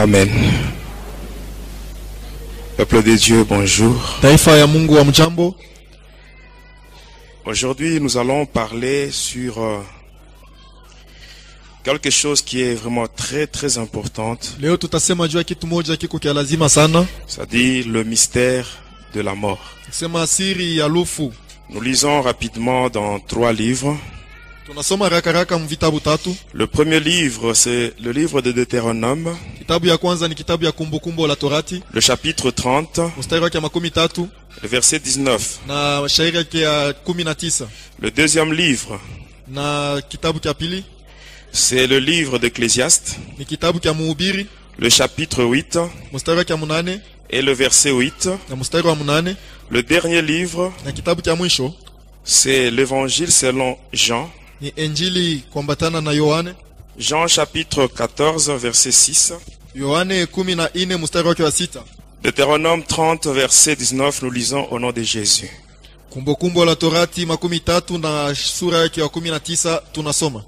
Amen. Peuple de Dieu, bonjour. Taifa ya Mungu wa mjambo. Aujourd'hui, nous allons parler sur quelque chose qui est vraiment très importante. Leo tutasema juu ya kitu moja kiko kia lazima sana. C'est-à-dire le mystère de la mort. Sema siri ya lufu. Nous lisons rapidement dans 3 livres. Tunasoma haraka mvitabu tatu. Le premier livre, c'est le livre de Deutéronome. Kitabu ya kwanza ni kitabu ya kumbukumbu la Torati. Le chapitre 30. Mstari wake 13. Le verset 19. Na shairi yake ya 19. Le deuxième livre. Na kitabu cha pili. C'est le livre d'Ecclésiaste. Ni kitabu cha Mhubiri. Le chapitre 8. Mstari wake 8. Et le verset 8. Na mstari wa 8. Le dernier livre. Na kitabu cha mwisho. C'est l'évangile selon Jean. Ni Injili kuambatana na Yohane. Jean chapitre 14 verset 6. Yohane 14 mstari wake wa 6. Deutéronome 30 verset 19, nous lisons au nom de Jésus. Kumbukumbu la Torati 13 na sura yake ya 19 tunasoma.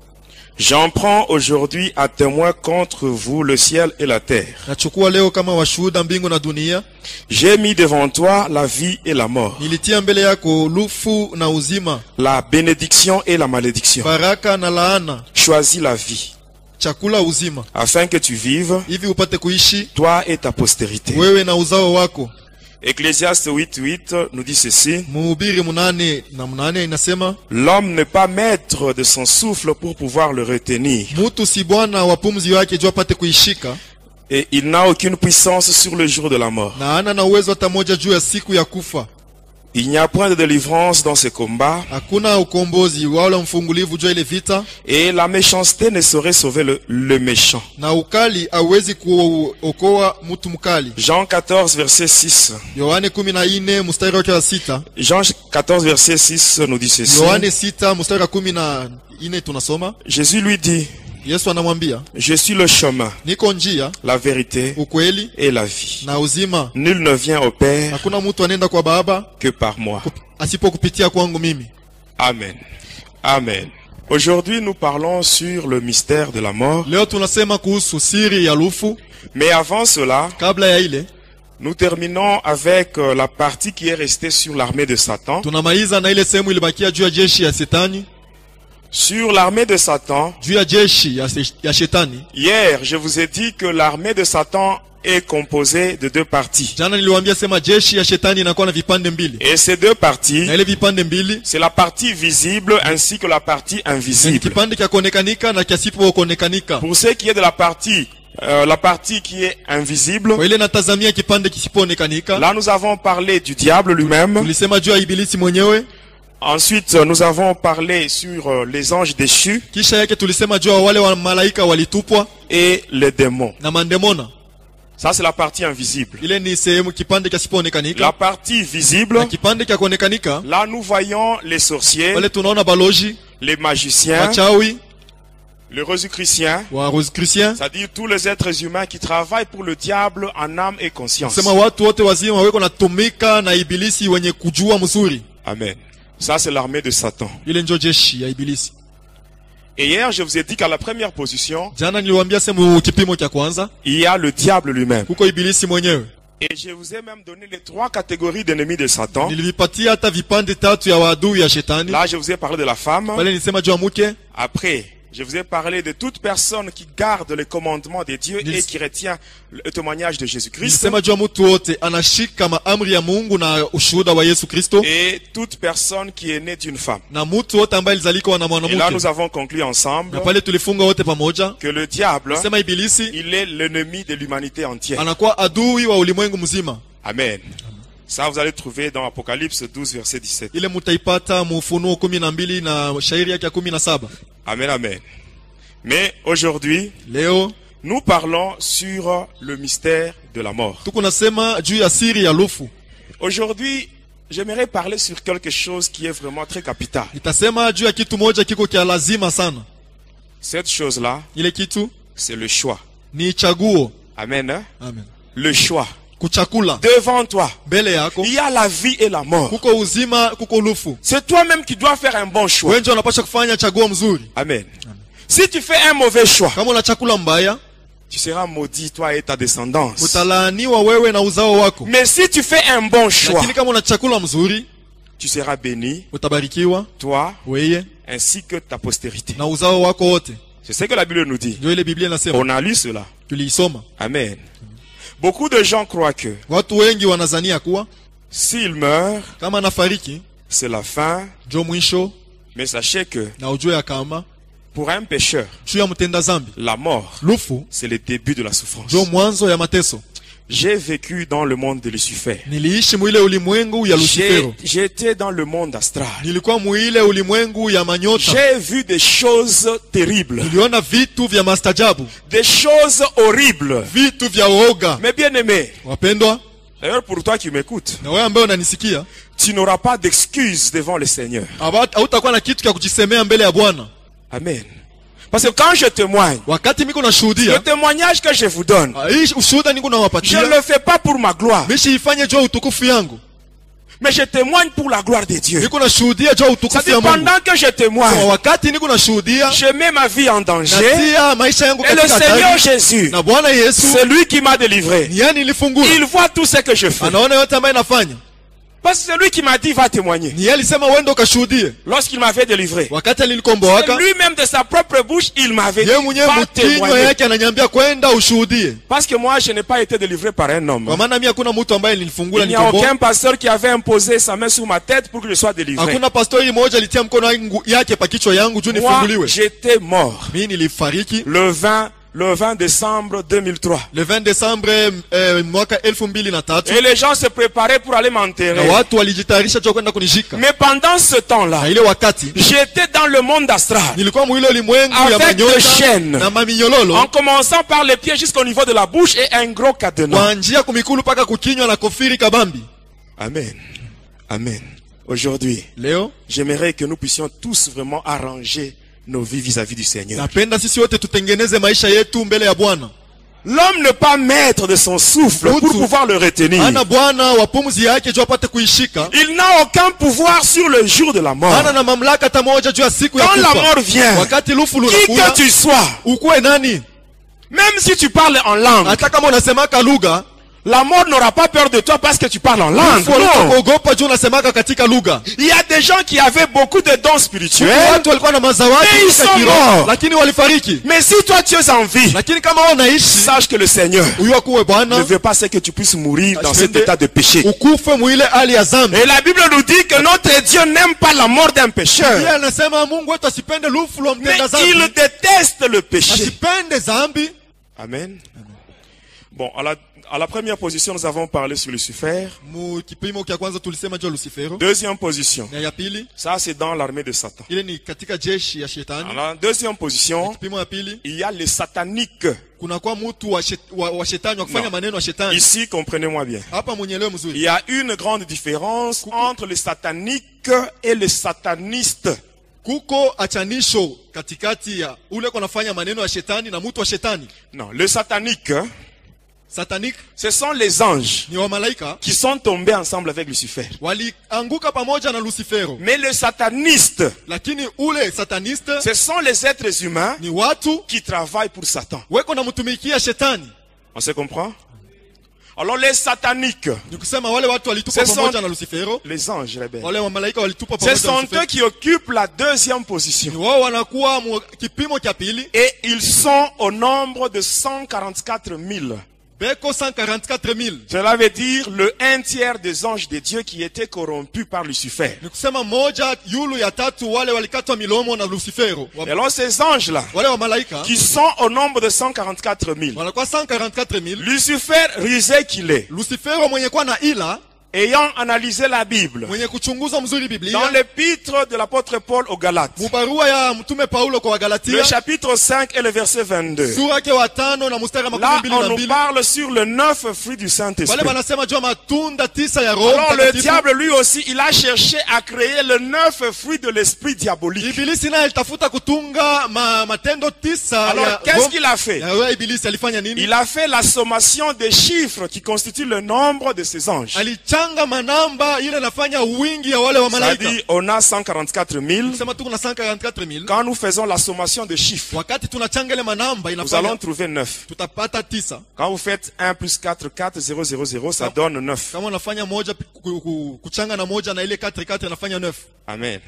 J'en prends aujourd'hui à témoin contre vous le ciel et la terre. Nachukua leo kama washuhuda mbingu na dunia. J'ai mis devant toi la vie et la mort. Nilitia mbele yako lufu na uzima. La bénédiction et la malédiction. Baraka na laana. Choisis la vie. Chakula uzima. Afin que tu vives. Hivi upate kuishi. Toi et ta postérité. Wewe na uzao wako. Ecclésiaste 8:8 nous dit ceci. Mhubiri 8:8 inasema, l'homme n'est pas maître de son souffle pour pouvoir le retenir. Mutu si bwana wa pumzi wake jua apate kuishika. Et il n'a aucune puissance sur le jour de la mort. Na hana na uwezo hata moja juu ya siku ya kufa. Il n'y a point de délivrance dans ce combat. Hakuna ukombozi wala mfungulivu juu ile vita. Et la méchanceté ne saurait sauver le méchant. Na ukali hawezi kuokoa mtu mkali. Jean 14 verset 6. Yohane 14 mstari wake wa 6. Jean 14 verset 6 nous dit ceci. Yohane 6 mstari wa 14 tunasoma. Jésus lui dit, Yesu anamwambia, je suis le chemin, niko njia, la vérité ukweli et la vie. Na uzima. Nul ne vient au Père hakuna mtu anaenda kwa Baba que par moi. Asipokupitia kwangu mimi. Amen. Amen. Aujourd'hui nous parlons sur le mystère de la mort. Leo tunasema kuhusu siri ya lufu. Mais avant cela, kabla ya ile, nous terminons avec la partie qui est restée sur l'armée de Satan. Tunamaliza na ile sehemu ilibakia juu ya jeshi ya Shetani. Sur l'armée de Satan, hier, je vous ai dit que l'armée de Satan est composée de 2 parties. Et ces 2 parties, c'est la partie visible ainsi que la partie invisible. Pour ce qui est de la partie qui est invisible, là nous avons parlé du diable lui-même. Ensuite, nous avons parlé sur les anges déchus et les démons. Ça, c'est la partie invisible. La partie visible, là, nous voyons les sorciers, les magiciens, les rosicruciens, c'est-à-dire tous les êtres humains qui travaillent pour le diable en âme et conscience. Amen. Ça, c'est l'armée de Satan. Et hier, je vous ai dit qu'à la première position, il y a le diable lui-même. Et je vous ai même donné les 3 catégories d'ennemis de Satan. Là, je vous ai parlé de la femme. Après, je vous ai parlé de toute personne qui garde les commandements de Dieu et qui retient le témoignage de Jésus-Christ. Et toute personne qui est née d'une femme. Et là, nous avons conclu ensemble que le diable, il est l'ennemi de l'humanité entière. Amen. Ça, vous allez trouver dans Apocalypse 12, verset 17. Amen, amen. Mais aujourd'hui, nous parlons sur le mystère de la mort. Aujourd'hui, j'aimerais parler sur quelque chose qui est vraiment très capital. Cette chose-là, c'est le choix. Amen. Hein? Amen. Le choix. Devant toi, il y a la vie et la mort. C'est toi-même qui dois faire un bon choix. Amen. Si tu fais un mauvais choix, tu seras maudit, toi et ta descendance. Mais si tu fais un bon choix, tu seras béni, toi, ainsi que ta postérité. C'est ce que la Bible nous dit. On a lu cela. Amen. Beaucoup de gens croient que s'il meurt, c'est la fin. Mais sachez que pour un pécheur, la mort, c'est le début de la souffrance. J'ai vécu dans le monde de Lucifer. J'étais dans le monde astral. J'ai vu des choses terribles. Des choses horribles. Mais bien aimé, d'ailleurs pour toi qui m'écoutes, tu n'auras pas d'excuses devant le Seigneur. Amen. Parce que quand je témoigne, le témoignage que je vous donne, je ne le fais pas pour ma gloire. Mais je témoigne pour la gloire de Dieu. C'est-à-dire pendant que je témoigne, je mets ma vie en danger. Et le Seigneur Jésus, c'est lui qui m'a délivré. Il voit tout ce que je fais. Parce que c'est lui qui m'a dit va témoigner. Lorsqu'il m'avait délivré, lui-même de sa propre bouche, il m'avait dit va témoigner. Parce que moi je n'ai pas été délivré par un homme. Il n'y a aucun pasteur qui avait imposé sa main sur ma tête pour que je sois délivré. Moi j'étais mort le 20 décembre 2003. Le 20 décembre mwaka 2003. Et les gens se préparaient pour aller m'enterrer. Mais pendant ce temps-là, j'étais dans le monde astral avec des chaînes, en commençant par les pieds jusqu'au niveau de la bouche et un gros cadenas. Amen. Amen. Aujourd'hui, j'aimerais que nous puissions tous vraiment arranger nos vies vis-à-vis du Seigneur. L'homme n'est pas maître de son souffle pour pouvoir le retenir. Il n'a aucun pouvoir sur le jour de la mort. Quand la mort vient, qui que tu sois, même si tu parles en langue, la mort n'aura pas peur de toi parce que tu parles en langue. Non. Il y a des gens qui avaient beaucoup de dons spirituels, mais ils sont morts. Mais si toi tu es en vie, sache que le Seigneur ne veut pas que tu puisses mourir dans cet état de péché. Et la Bible nous dit que notre Dieu n'aime pas la mort d'un pécheur, mais il déteste le péché. Amen. Bon, à la première position, nous avons parlé sur Lucifer. Deuxième position, ça c'est dans l'armée de Satan. À la deuxième position, il y a les sataniques. Ici, comprenez-moi bien. Il y a une grande différence entre les sataniques et les satanistes. Non, le satanique, ce sont les anges qui sont tombés ensemble avec Lucifer. Mais les satanistes, ce sont les êtres humains qui travaillent pour Satan. On se comprend? Alors les sataniques, ce sont les anges rebelles. Ce sont eux qui occupent la deuxième position. Et ils sont au nombre de 144 000. Cela veut dire le 1/3 des anges de Dieu qui étaient corrompus par Lucifer. Et alors ces anges-là, qui sont au nombre de 144 000, Lucifer, rusé qu'il est, ayant analysé la Bible, dans l'épître de l'apôtre Paul aux Galates, le chapitre 5 et le verset 22, là on nous parle sur le 9 fruits du Saint-Esprit. Alors le diable lui aussi, il a cherché à créer le 9 fruits de l'esprit diabolique. Alors qu'est-ce qu'il a fait? Il a fait la sommation des chiffres qui constituent le nombre de ses anges. kuchanga manamba ile nafanya wingi ya wale wa malaika. C'est-à-dire, on a 144 000. Sema tuko na 144 000. Quand nous faisons la sommation de chiffres, Wakati tunachanga ile manamba nous inafanya allons trouver 9. tutapata 9. Quand vous faites 1 plus 4, 4, 0, 0, 0, ça donne 9. Kama unafanya moja kuchanga na moja na ile 4 4 inafanya 9. Amen.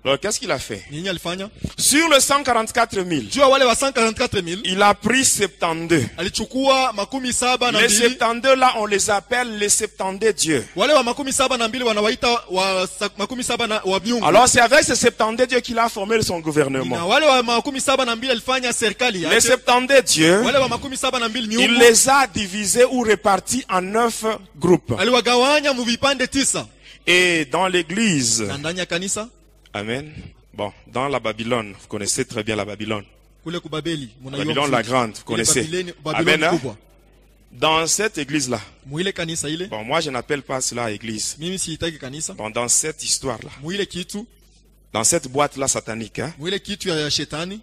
Alors, qu'est-ce qu'il a fait? Nini alifanya? Sur le 144 000, Jua wale wa 144 000, il a pris 72. alichukua makumi saba na Les mbili. 72 là, on les appelle les 72 dieux. Wale wa makumi saba na mbili wanawaita wa makumi saba na wa miungu. Alors, c'est avec ces 72 dieux qu'il a formé son Na gouvernement. wale wa makumi saba na mbili alifanya serikali Les yake. 72 dieux, Wale wa makumi saba na mbili il miungu les a divisés ou répartis en 9 groupes. aliwagawanya mu vipande 9. Et dans l'église, Na ndani ya kanisa amen. Bon, dans la Babylone, vous connaissez très bien la Babylone. kule kubabeli Babylone la grande, vous connaissez. Amen. Hein? Dans cette église-là, muile kanisa ile, bon, moi je n'appelle pas cela église. mimi siitaki kanisa. Bon, dans cette histoire-là, Muile kitu, dans cette boîte-là satanique, hein, muile kitu ya shetani,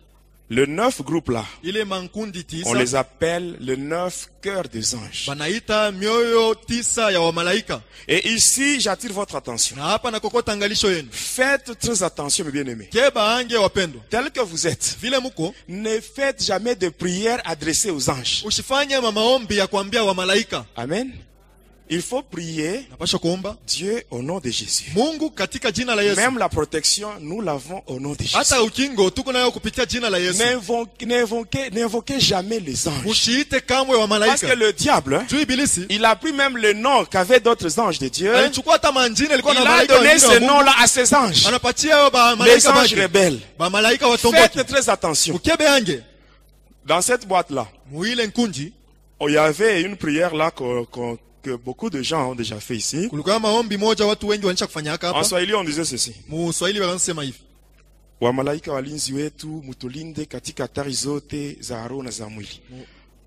le 9 groupes-là, ile mankundi on 9 les appelle le 9 cœurs des anges. banaita mioyo 9 ya wamalaika. Et ici, j'attire votre attention. Na hapa nakokota angalisho yenu. Faites très attention, mes bien-aimés. Keba ange wapendwa. Tel que vous êtes, Vile muko, ne faites jamais de prières adressées aux anges. usifanye maombi ya kuambia wamalaika. Amen. Il faut prier Napasha kuomba Dieu au nom de Jésus. Mungu katika jina la Yesu. Même la protection, nous l'avons au nom de Jésus. Hata ukingo tuko nayo kupitia jina la Yesu. N'invoquez jamais les anges. Ushiite kamwe wa Parce que malaika. le diable, hein, Juu ibilisi il a pris même le nom qu'avaient d'autres anges de Dieu. alichukua hata manjini alikuwa na Il a malaika donné wengine wa ce Mungu. nom-là à ces anges. Anapatia hao ba Les malaika anges baki. rebelles. Ba malaika watomboki. Faites très attention. Ukebe ange. Dans cette boîte-là, Muile nkunji. il y avait une prière là que beaucoup de gens ont déjà fait ici. Kulikuwa maombi moja watu wengi wananisha kufanyaka En hapa. Swahili, on disait ceci. Mu Swahili wanasema hivi. Wamalaika walinzi wetu mutulinde katika hatari zote za roho na za mwili.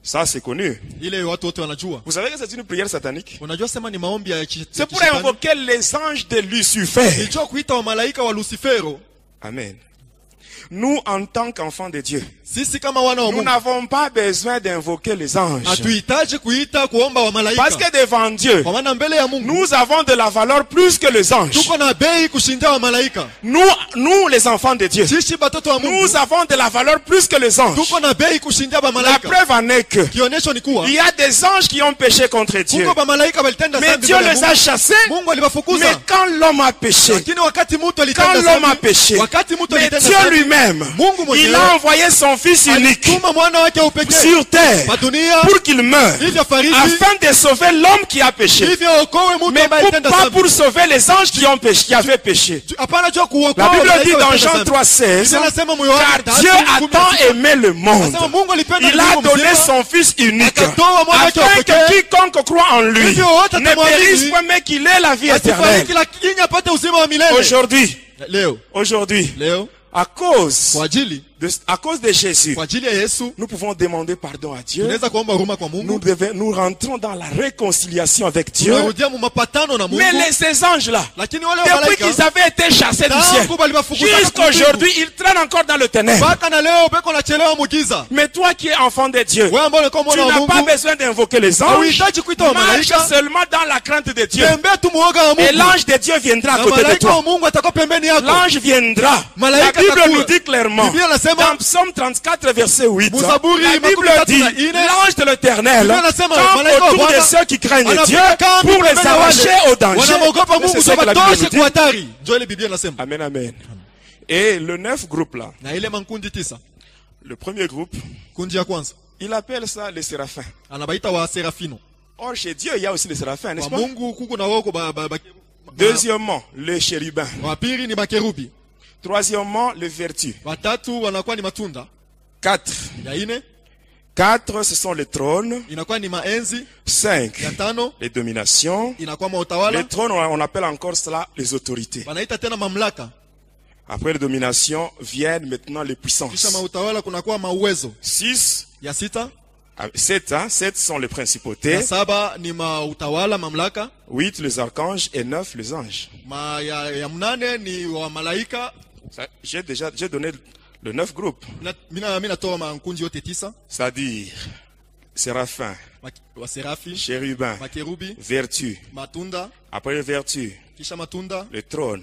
Ça c'est connu. Ile watu wote wanajua. Vous savez que c'est une prière satanique. Unajua sema ni maombi ya C'est pour invoquer les anges de Lucifer. Nicho kuita wa malaika wa Lucifero. Amen. Nous, en tant qu'enfants de Dieu, Sisi kama wana wa nous Mungu n'avons pas besoin d'invoquer les anges. hatuhitaji kuita kuomba wa malaika. Parce que devant Dieu, Kwa maana mbele ya Mungu nous avons de la valeur plus que les anges. tuko na bei kushindia wa malaika. Nous les enfants de Dieu, Sisi batoto wa Mungu nous avons de la valeur plus que les anges. tuko na bei kushindia ba La malaika. preuve en est que Kionyesho ni kuwa il y a des anges qui ont péché contre Dieu. kuko ba malaika walitenda Mais dhambi Dieu mbele ya les Mungu. a chassés. Mungu Mais aliwafukuza. quand l'homme a péché, Lakini wakati mtu quand alitenda l'homme a dhambi, péché, wakati mtu mais alitenda Dieu dhambi, lui-même, Mungu il mwenyewe a envoyé son fils unique alituma mwana wake wa upekee sur terre kwa dunia pour qu'il meure, ili afariki, afin de sauver l'homme qui a péché. ili aokoe mtu Mais ambaye alitenda pas dhambi. pour sauver les anges qui ont péché, qui avaient péché. Hapana jua kuokoa La Bible malaika dit dans walitenda Jean dhambi. 3,16, Biblia inasema mu Yohana car Dieu a 3:16, tant aimé le monde, anasema Mungu alipenda il a ulimwengu donné mzima, son fils unique, akatoa mwana wake wa afin pekee, que quiconque croit en lui hivyo wote ne atamwamini, périsse pas, mais qu'il ait la vie éternelle. asifariki lakini apate uzima wa milele. Aujourd'hui, Leo à cause kwa ajili de Jésus, kwa ajili ya Yesu nous pouvons demander pardon à Dieu. tunaweza kuomba huruma kwa Mungu. Nous rentrons dans la réconciliation avec Dieu. Tunarudia mu mapatano na Mungu. Mais ces anges-là, Lakini wale wa depuis malaika qu'ils avaient été chassés du ciel, tangu baliwafukuza jusqu'aujourd'hui, ils traînent encore dans le ténèbre. mpaka na leo beko nachelewa mugiza. Mais toi qui es enfant de Dieu, Wewe ambao unakuwa tu mwana wa n'as pas Mungu besoin d'invoquer les anges. hauhitaji kuita wa Marche malaika, seulement dans la crainte de Dieu. tembea tu muoga wa Et Mungu. l'ange de Dieu viendra à Na côté de malaika wa toi. Mungu atakuwa pembeni yako. L'ange viendra. La Malaika Bible atakuwa. nous dit clairement, Biblia inasema dans Psaume 34, verset 8, Mzaburi la Bible dit, 34, l'ange de l'Éternel Biblia inasema, campe malaika wa autour de Bwana ceux qui craignent Dieu anafanya kambi pour les pembeni ya wale arracher au danger. wanamwogopa C'est Mungu ça que la Bible tuwatoshe nous dit. kwa hatari. Ndio ile Biblia inasema. Amen, amen. Et le 9 groupe là, Na ile mankundi 9. le premier groupe, Kundi ya kwanza il appelle ça les séraphins. anabaita wa serafino. Or, chez Dieu, il y a aussi les séraphins, n'est-ce Kwa pas? Mungu kuko na wako Deuxièmement, les chérubins. wa pili ni makerubi. Troisièmement, les vertus. Watatu wanakuwa ni matunda. 4. Ya ine 4, ce sont les trônes. inakuwa ni maenzi. 5, Ya tano les dominations. inakuwa mautawala. Les trônes, on appelle encore cela les autorités. Wanaita tena mamlaka. Après les dominations, viennent maintenant les Kisha puissances. mautawala kunakuwa mauwezo. 6, Ya sita 7 sont les ya principautés. saba ni mautawala mamlaka. 8, les archanges. Et 9, les anges. Ya mnane ni wa malaika. J'ai donné le 9 groupes. Mina toa mankunji yote 9. C'est-à-dire, séraphins, chérubin, vertu, après vertu, le trône,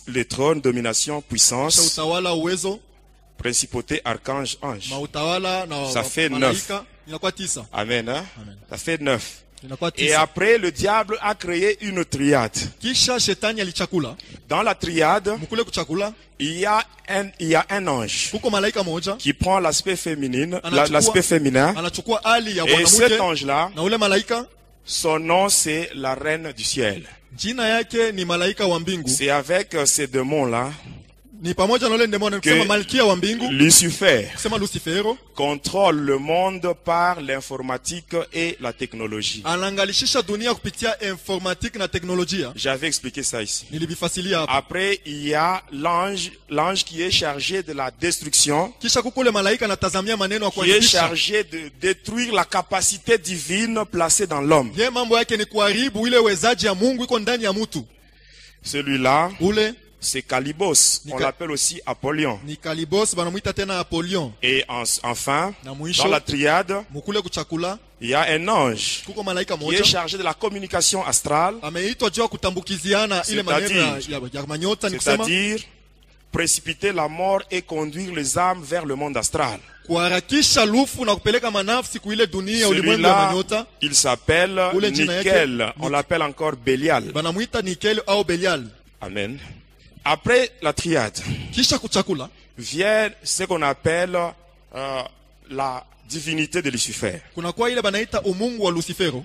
le trône, domination, puissance, principauté, archange, ange. Ça fait 9. Amen. Hein? Ça fait 9. Et après, le diable a créé une triade. Dans la triade, il y a un ange qui prend l'aspect féminin. Et cet ange-là, son nom c'est la reine du ciel. C'est avec ces démons-là que Lucifer contrôle le monde par l'informatique et la technologie. J'avais expliqué ça ici. Après, il y a l'ange qui est chargé de la destruction, qui est chargé de détruire la capacité divine placée dans l'homme. Celui-là, c'est Calibos, on l'appelle aussi Apollyon. Et enfin, dans la triade, il y a un ange qui est chargé de la communication astrale, c'est-à-dire précipiter la mort et conduire les âmes vers le monde astral. Celui-là, il s'appelle Nickel, on l'appelle encore Bélial. Amen. Après la triade, vient ce qu'on appelle la divinité de Lucifer.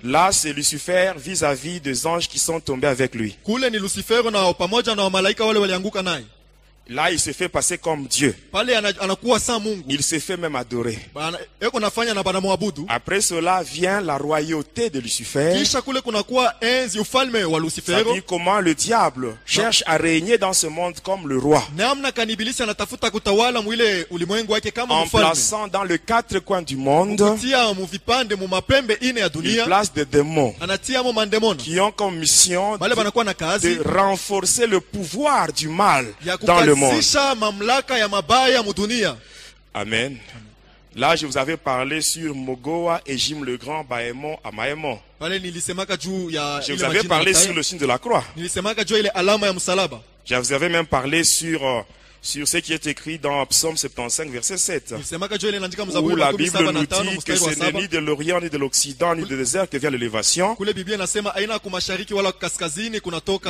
Là, c'est Lucifer vis-à-vis des anges qui sont tombés avec lui. Là, il se fait passer comme Dieu. Il se fait même adorer. Après cela vient la royauté de Lucifer. C'est-à-dire comment le diable cherche à régner dans ce monde comme le roi. En plaçant dans les 4 coins du monde, il place des démons qui ont comme mission de renforcer le pouvoir du mal dans le monde. Amen. Là, je vous avais parlé sur Mogoa et Jim le Grand, Baémon, Amaémon. Je vous avais parlé sur le signe de la croix. Je vous avais même parlé sur ce qui est écrit dans Psaume 75, verset 7. Où la Bible nous dit que ce n'est ni de l'Orient, ni de l'Occident, ni du désert que vient l'élévation. Mais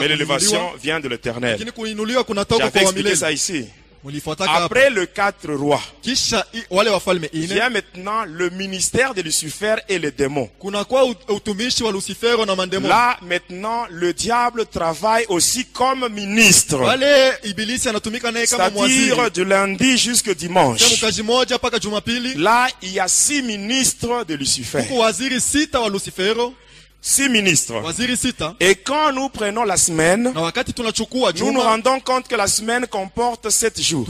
l'élévation vient de l'Éternel. J'avais expliqué ça ici. Après le 4 rois, vient maintenant le ministère de Lucifer et les démons. Là, maintenant, le diable travaille aussi comme ministre. C'est-à-dire du lundi jusqu'au dimanche. Là, il y a 6 ministres de Lucifer. 6 ministres. Et quand nous prenons la semaine, nous nous rendons compte que la semaine comporte 7 jours.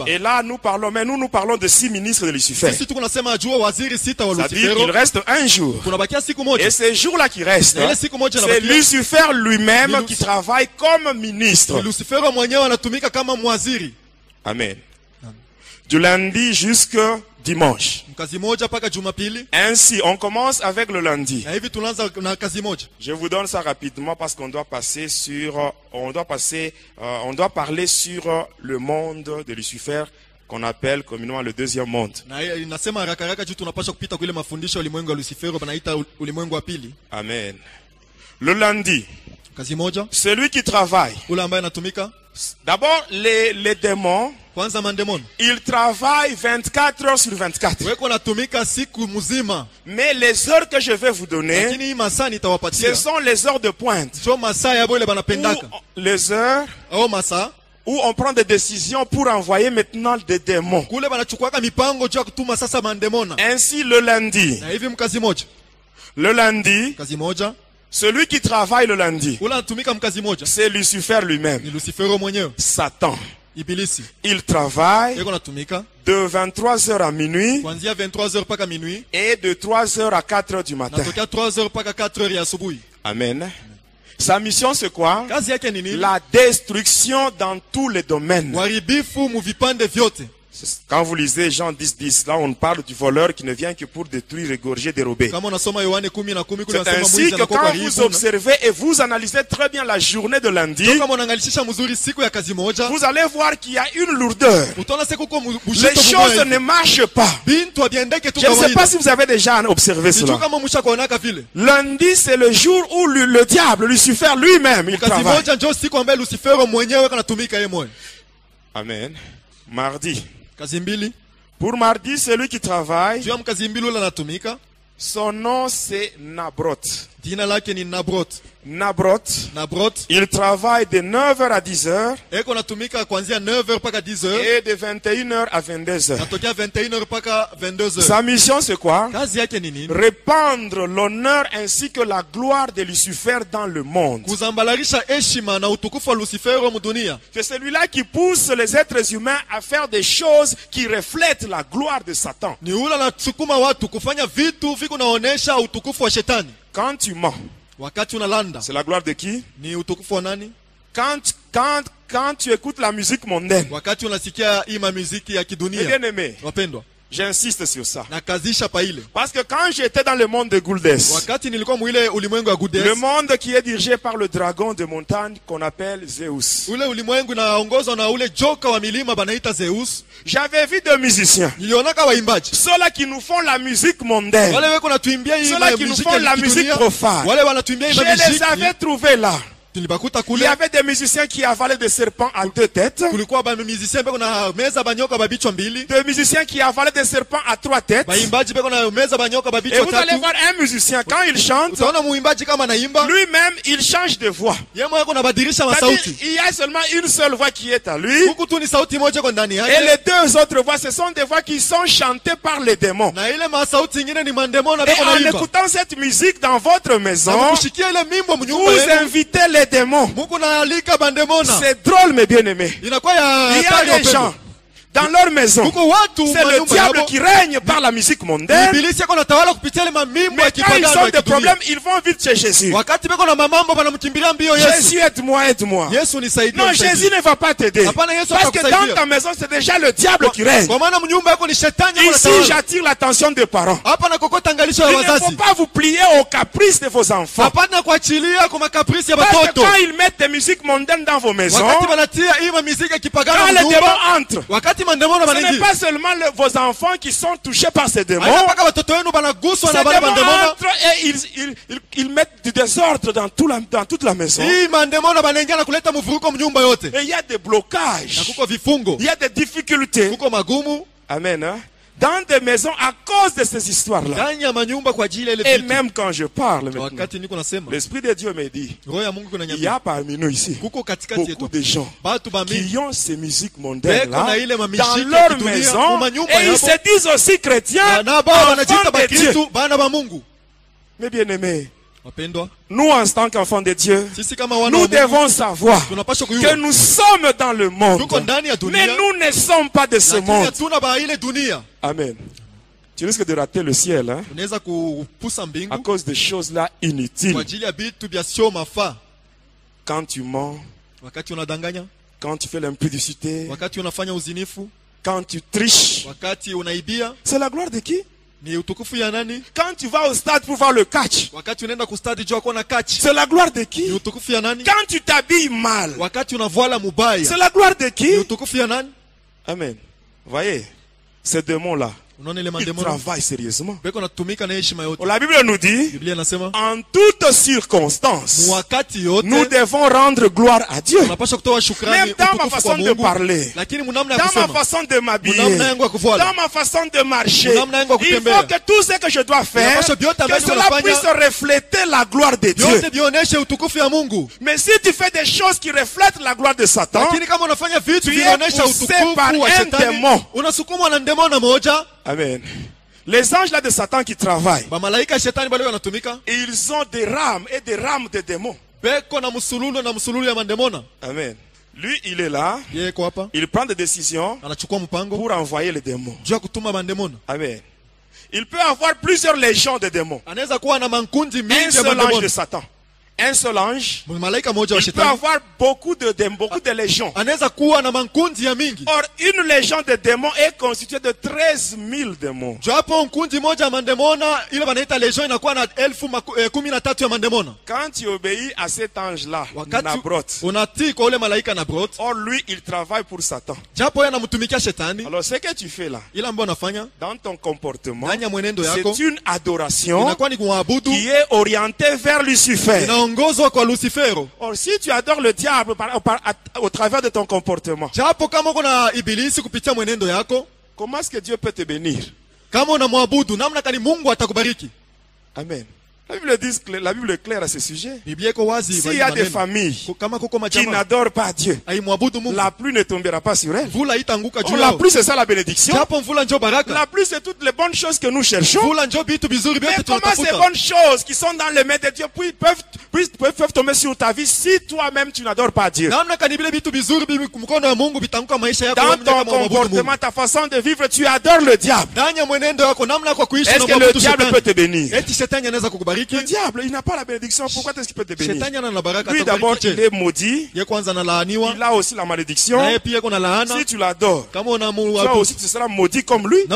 Et là, nous parlons de 6 ministres de Lucifer. C'est-à-dire qu'il reste un jour. Et ce jour-là qui reste, c'est Lucifer lui-même qui travaille comme ministre. Amen. Du lundi jusqu'au dimanche. Ainsi, on commence avec le lundi. Je vous donne ça rapidement parce qu'on doit passer sur, on doit parler sur le monde de Lucifer qu'on appelle communément le deuxième monde. Amen. Le lundi, celui qui travaille. D'abord, les démons, ils travaillent 24 heures sur 24. Mais les heures que je vais vous donner, ce sont les heures de pointe. Les heures où on prend des décisions pour envoyer maintenant des démons. Ainsi, le lundi, celui qui travaille le lundi, c'est Lucifer lui-même. Satan. Il travaille de 23h à minuit et de 3h à 4h du matin. Amen. Sa mission c'est quoi? La destruction dans tous les domaines. Quand vous lisez Jean 10:10, là on parle du voleur qui ne vient que pour détruire, égorger, dérober. C'est ainsi que quand vous observez et vous analysez très bien la journée de lundi, vous allez voir qu'il y a une lourdeur. Les choses ne marchent pas. Je ne sais pas si vous avez déjà observé cela. Lundi, c'est le jour où le diable, Lucifer lui-même, il travaille. Amen. Mardi. Pour mardi, celui qui travaille, son nom c'est Nabroth. Nabroth, il travaille de 9h à 10h et de 21h à 22h. Sa mission c'est quoi? Répandre l'honneur ainsi que la gloire de Lucifer dans le monde. C'est celui-là qui pousse les êtres humains à faire des choses qui reflètent la gloire de Satan. Quand tu mens, c'est la gloire de qui? Quand tu écoutes la musique mondaine, bien aimé, j'insiste sur ça. Parce que quand j'étais dans le monde de Gouldes, le monde qui est dirigé par le dragon de montagne qu'on appelle Zeus, j'avais vu des musiciens, ceux-là qui nous font la musique mondaine, ceux-là qui nous font la musique profane. Je les avais trouvés là. Il y avait des musiciens qui avalaient des serpents à 2 têtes. Des musiciens qui avalaient des serpents à 3 têtes. Et vous allez voir un musicien, quand il chante, lui-même, il change de voix. Il y a seulement une seule voix qui est à lui. Et les 2 autres voix, ce sont des voix qui sont chantées par les démons. Et en écoutant cette musique dans votre maison, vous invitez les démons. C'est drôle, mes bien-aimés. Il y a des gens dans leur maison, c'est le diable qui règne par la musique mondaine. Mais quand ils ont des problèmes, ils vont vite chez Jésus. Jésus, aide-moi, aide-moi. Non, Jésus ne va pas t'aider. Parce que dans ta maison, c'est déjà le diable qui règne. Ici, j'attire l'attention des parents. Il ne faut pas vous plier aux caprices de vos enfants. Parce que quand ils mettent des musiques mondaines dans vos maisons, quand les démons entrent, ce n'est pas seulement vos enfants qui sont touchés par ces démons. Ces démons entrent et ils mettent du désordre dans toute la maison. Et il y a des blocages. Il y a des difficultés. Amen. Hein? Dans des maisons à cause de ces histoires-là. Et même quand je parle, l'Esprit de Dieu me dit, il y a parmi nous ici beaucoup de gens qui ont ces musiques mondaines-là dans leur maison et ils se disent aussi chrétiens, enfants de Dieu. Mais bien aimés, nous en tant qu'enfants de Dieu, nous devons savoir que nous sommes dans le monde, mais nous ne sommes pas de ce monde. Amen. Tu risques de rater le ciel, hein? À cause des choses là inutiles. Quand tu mens, quand tu fais l'impudicité, quand tu triches, c'est la gloire de qui? Quand tu vas au stade pour voir le catch, c'est la gloire de qui? Quand tu t'habilles mal, c'est la gloire de qui? Amen. Voyez, ces démons-là, ils travaillent sérieusement. La Bible nous dit, en toutes circonstances, nous devons rendre gloire à Dieu. Même dans ma façon de parler, dans ma façon de m'habiller, dans ma façon de marcher, il faut que tout ce que je dois faire, que cela puisse refléter la gloire de Dieu. Mais si tu fais des choses qui reflètent la gloire de Satan, tu es poussé par un démon. Amen. Les anges là de Satan qui travaillent, ils ont des rames et des rames de démons. Amen. Lui, il est là, il prend des décisions pour envoyer les démons. Amen. Il peut avoir plusieurs légions de démons. Un seul ange de Satan. un seul ange, il peut avoir beaucoup de démons, beaucoup de légions. Or, une légion de démons est constituée de 13 000 démons. Quand tu obéis à cet ange-là, Nabrot, or lui, il travaille pour Satan. Alors, ce que tu fais là, dans ton comportement, c'est une adoration qui est orientée vers Lucifer. Or, si tu adores le diable au travers de ton comportement, comment est-ce que Dieu peut te bénir? Amen. La Bible est claire à ce sujet. S'il y a des familles qui n'adorent pas Dieu, la pluie ne tombera pas sur elles. La pluie, c'est ça la bénédiction. La pluie, c'est toutes les bonnes choses que nous cherchons. Mais comment ces bonnes choses qui sont dans les mains de Dieu peuvent tomber sur ta vie si toi-même tu n'adores pas Dieu? Dans ton comportement, ta façon de vivre, tu adores le diable. Est-ce que le diable peut te bénir? Le diable, il n'a pas la bénédiction. Pourquoi est-ce qu'il peut te bénir? Lui d'abord, il est maudit. Il a aussi la malédiction. Si tu l'adores, toi aussi tu seras maudit comme lui.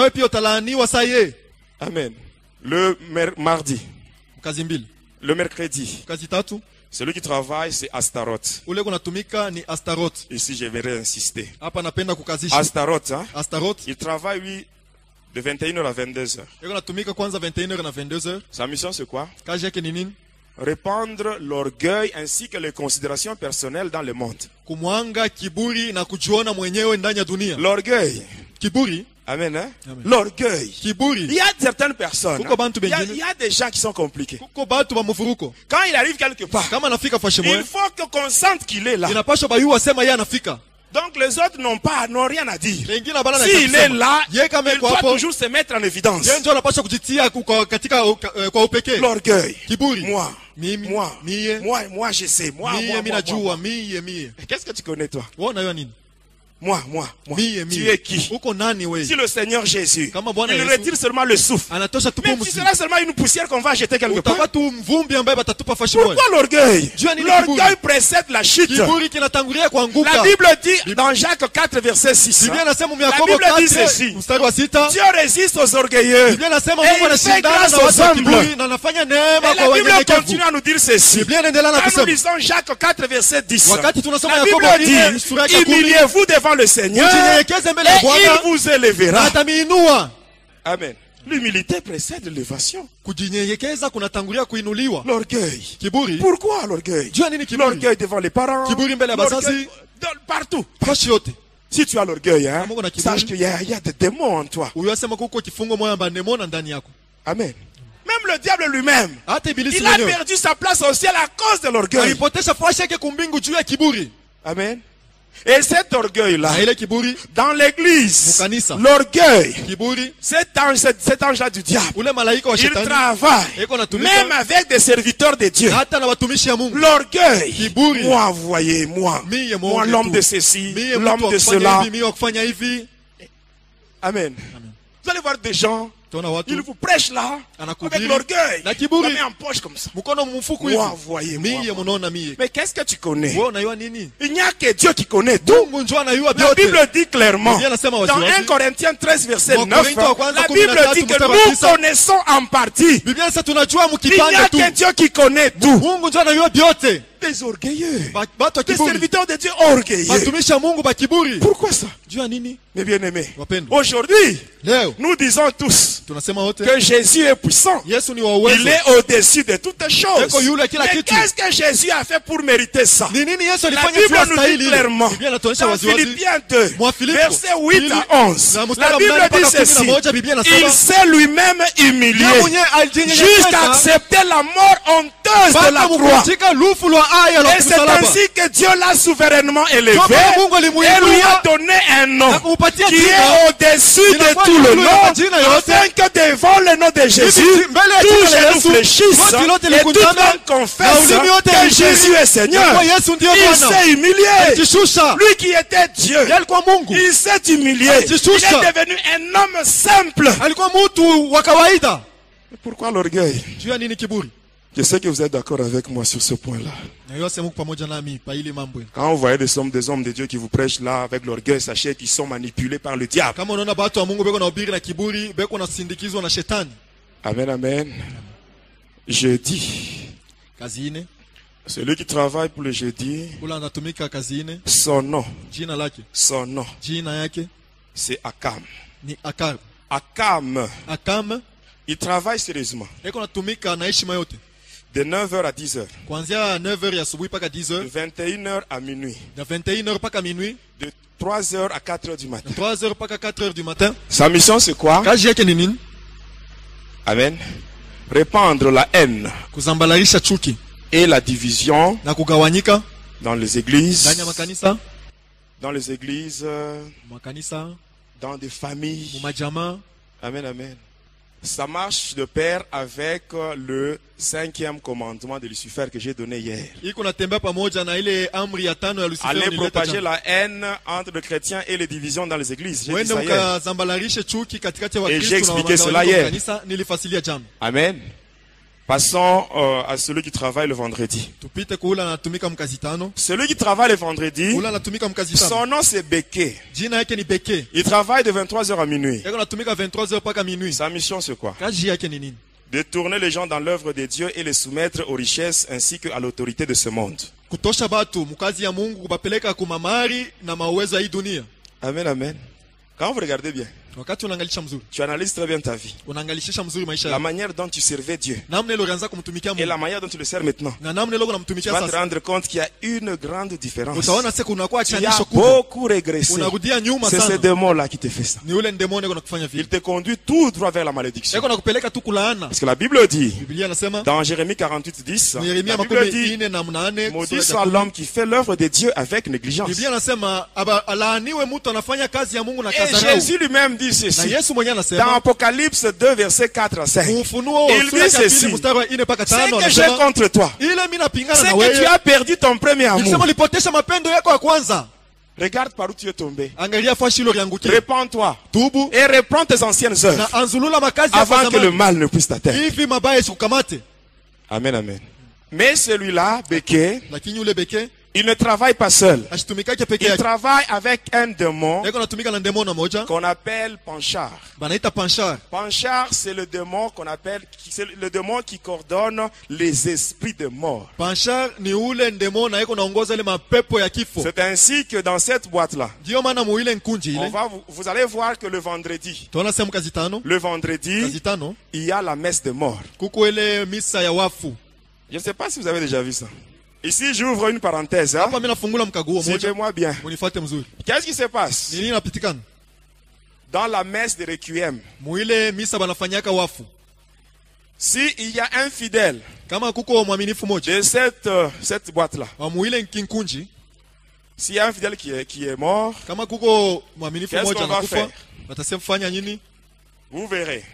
Amen. Le mardi, le mercredi, celui qui travaille, c'est Astaroth. Ici, je vais insister. Astaroth, hein? Il travaille, lui, de 21h à 22h. Sa mission, c'est quoi? Répandre l'orgueil ainsi que les considérations personnelles dans le monde. L'orgueil. Amen, hein? L'orgueil. Il y a certaines personnes, il y a des gens qui sont compliqués. Quand il arrive quelque part, il faut qu'on sente qu'il est là. Donc les autres n'ont rien à dire. S'il est là, il doit toujours se mettre en évidence. L'orgueil. Moi je sais. Qu'est-ce que tu connais toi? Moi. Tu es qui? Si le Seigneur Jésus, il retire seulement le souffle. Même si c'est seulement une poussière qu'on va jeter quelque part. Pourquoi l'orgueil? L'orgueil précède la chute. La Bible dit dans Jacques 4 verset 6. La Bible dit ceci. Dieu résiste aux orgueilleux et il fait grâce aux humbles. Et la Bible continue à nous dire ceci. Quand nous lisons Jacques 4 verset 10. La Bible dit, humiliez-vous devant le Seigneur et il vous élèvera. Amen. L'humilité précède l'élévation. L'orgueil. Pourquoi l'orgueil? L'orgueil devant les parents. L'orgueil partout. Si tu as l'orgueil, hein, sache qu'il y a des démons en toi. Amen. Même le diable lui-même, il a perdu sa place au ciel à cause de l'orgueil. Amen. Et cet orgueil-là, dans l'église, l'orgueil, cet ange-là du diable, il travaille, même avec des serviteurs de Dieu. L'orgueil, moi, voyez, moi l'homme de ceci, l'homme de cela. Amen. Vous allez voir des gens, ils vous prêchent là, avec l'orgueil, la met en poche comme ça. Moi, voyez, moi. Mais qu'est-ce que tu connais? Il n'y a que Dieu qui connaît tout. La Bible dit clairement, dans 1 Corinthiens 13 verset 9, la Bible dit que nous connaissons en partie. Il n'y a que Dieu qui connaît tout. Des orgueilleux, des serviteurs de Dieu orgueilleux. Pourquoi ça? Mes bien-aimés, aujourd'hui, nous disons tous que Jésus est puissant. Il est au-dessus de toutes choses. Mais qu'est-ce que Jésus a fait pour mériter ça? La Bible nous dit clairement, dans Philippiens 2, versets 8 à 11, la Bible dit ceci: il s'est lui-même humilié jusqu'à accepter la mort honteuse de la croix. Et c'est ainsi que Dieu l'a souverainement élevé et lui a donné un nom qui est au-dessus de tout le nom, afin que devant le nom de Jésus, tous genou fléchissent et toute langue confesse que Jésus est Seigneur. Il s'est humilié. Lui qui était Dieu, il s'est humilié. Il est devenu un homme simple. Pourquoi l'orgueil? Je sais que vous êtes d'accord avec moi sur ce point-là. Quand vous voyez des hommes de Dieu qui vous prêchent là avec l'orgueil, sachez qu'ils sont manipulés par le diable. Amen, amen. Jeudi. Celui qui travaille pour le jeudi, son nom, c'est Akam. Akam, il travaille sérieusement. De 9h à 10h. De 21h à minuit. De 3h à 4h du matin. Sa mission c'est quoi? Amen. Répandre la haine et la division dans les églises, dans des familles. Amen, amen. Ça marche de pair avec le 5e commandement de Lucifer que j'ai donné hier. Allez propager la haine entre les chrétiens et les divisions dans les églises. J'ai dit ça hier. Et j'ai expliqué cela hier. Amen. Passons à celui qui travaille le vendredi. Celui qui travaille le vendredi, son nom c'est Béké. Il travaille de 23h à minuit. Sa mission c'est quoi? De tourner les gens dans l'œuvre de Dieu et les soumettre aux richesses ainsi qu'à l'autorité de ce monde. Amen, amen. Quand vous regardez bien, tu analyses très bien ta vie. La manière dont tu servais Dieu et la manière dont tu le sers maintenant. Tu vas te rendre compte qu'il y a une grande différence. Tu as beaucoup régressé. C'est ce démon-là qui te fait ça. Il te conduit tout droit vers la malédiction. Parce que la Bible dit, dans Jérémie 48, 10, la Bible dit, maudit soit l'homme qui fait l'œuvre de Dieu avec négligence. Et Jésus lui-même dit ceci. Dans Apocalypse 2, versets 4 à 5. Il dit ceci. C'est que j'ai contre toi. C'est que tu as perdu ton premier amour. Regarde par où tu es tombé. Répands-toi. Et reprends tes anciennes œuvres. Avant que le mal ne puisse t'atteindre. Amen, amen. Mais celui-là, Béké, il ne travaille pas seul. Il travaille avec un démon qu'on appelle Panchar. Panchar, c'est le démon qu'on appelle, c'est le démon qui coordonne les esprits de mort. C'est ainsi que dans cette boîte-là, vous allez voir que le vendredi, il y a la messe de mort. Je ne sais pas si vous avez déjà vu ça. Ici, j'ouvre une parenthèse. Hein? Suivez-moi bien. Qu'est-ce qui se passe dans la messe de Requiem? S'il y a un fidèle de cette boîte-là, s'il y a un fidèle qui est mort, qu'est-ce qu'on va faire? Vous verrez.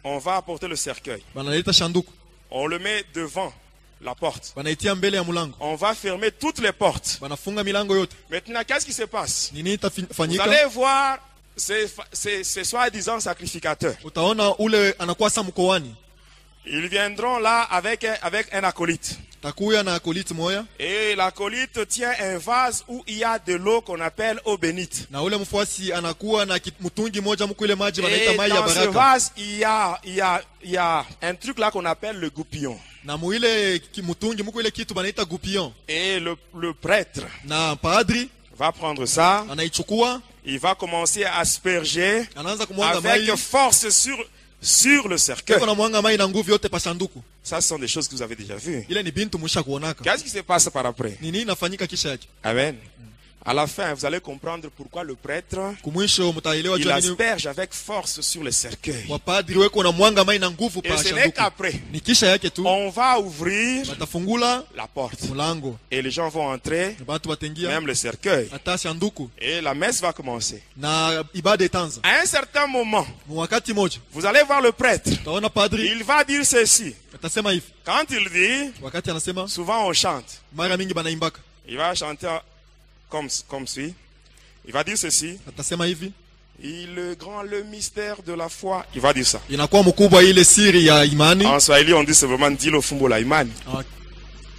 On va apporter le cercueil. On le met devant la porte. On va fermer toutes les portes. Maintenant, qu'est-ce qui se passe? Vous allez voir ces soi-disant sacrificateurs. Ils viendront là avec un acolyte. Et l'acolyte tient un vase où il y a de l'eau qu'on appelle eau bénite. Et dans ce vase, il y a un truc là qu'on appelle le goupillon. Et le prêtre va prendre ça. Il va commencer à asperger avec force sur le cercueil. Ça, ce sont des choses que vous avez déjà vues. Qu'est-ce qui se passe par après? Amen. À la fin, vous allez comprendre pourquoi le prêtre, il asperge avec force sur le cercueil. Et ce n'est qu'après, on va ouvrir la porte. Et les gens vont entrer, même le cercueil. Et la messe va commencer. À un certain moment, vous allez voir le prêtre. Il va dire ceci. Quand il dit, souvent on chante. Il va chanter comme suit. Il va dire ceci. Le mystère de la foi. Il va dire ça. En Swahili, on dit c'est vraiment dit le fumbo la imani.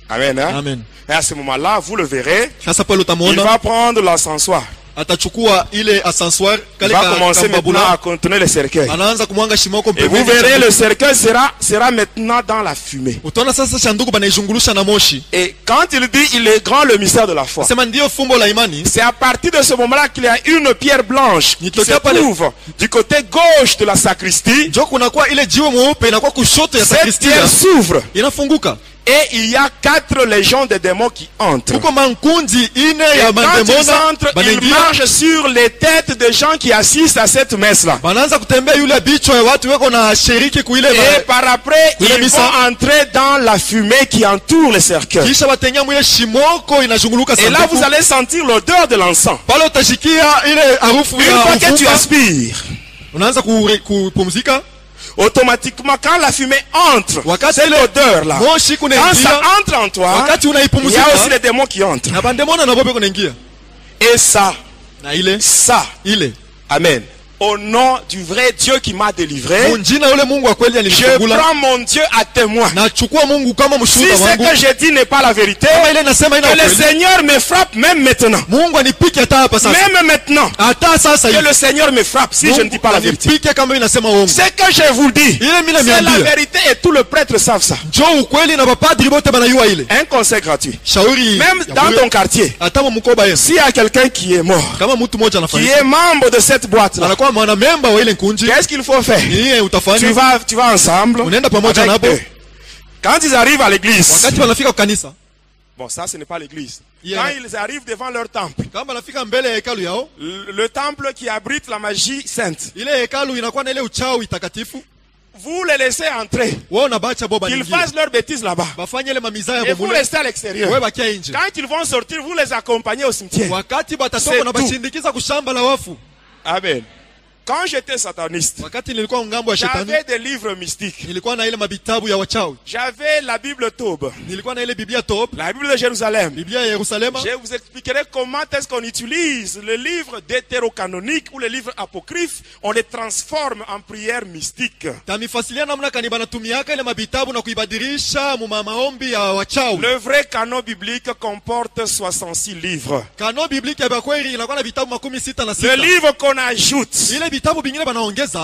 Amen. Hein? Amen. Et à ce moment-là, vous le verrez. Il va prendre l'ascensoir. Il va commencer maintenant à contenir le cercueil. Et vous verrez, le cercueil sera maintenant dans la fumée. Et quand il dit il est grand le mystère de la foi, c'est à partir de ce moment-là qu'il y a une pierre blanche qui se trouve du côté gauche de la sacristie. Cette pierre s'ouvre. Et il y a 4 légions de démons qui entrent. Et quand ils entrent, ils marchent sur les têtes des gens qui assistent à cette messe-là. Et par après, ils vont entrer dans la fumée qui entoure le cercueil. Et là, vous allez sentir l'odeur de l'encens. Une fois que tu aspires, automatiquement, quand la fumée entre, c'est l'odeur là. Quand ça entre en toi, il y a aussi les démons qui entrent. Et ça, amen. Au nom du vrai Dieu qui m'a délivré, je prends mon Dieu à témoin. Si ce que je dis n'est pas la vérité, que le Seigneur me frappe même maintenant. Même maintenant, que le Seigneur me frappe si je ne dis pas la vérité. Ce que je vous dis, c'est la vérité et tout le prêtre savent ça. Un conseil gratuit. Même dans ton quartier, s'il y a quelqu'un qui est mort, qui est membre de cette boîte-là, qu'est-ce qu'il faut faire? Tu vas ensemble avec eux. Quand ils arrivent à l'église, bon, ça ce n'est pas l'église. Quand ils arrivent devant leur temple, le temple qui abrite la magie sainte, vous les laissez entrer. Qu'ils fassent leurs bêtises là-bas. Et vous restez à l'extérieur. Quand ils vont sortir, vous les accompagnez au cimetière. C'est tout. Amen. Quand j'étais sataniste, j'avais des livres mystiques. J'avais la Bible Tob, la Bible de Jérusalem. Je vous expliquerai comment est-ce qu'on utilise le livre deutérocanonique ou les livres apocryphes. On les transforme en prières mystiques. Le vrai canon biblique comporte 66 livres. Le livre qu'on ajoute,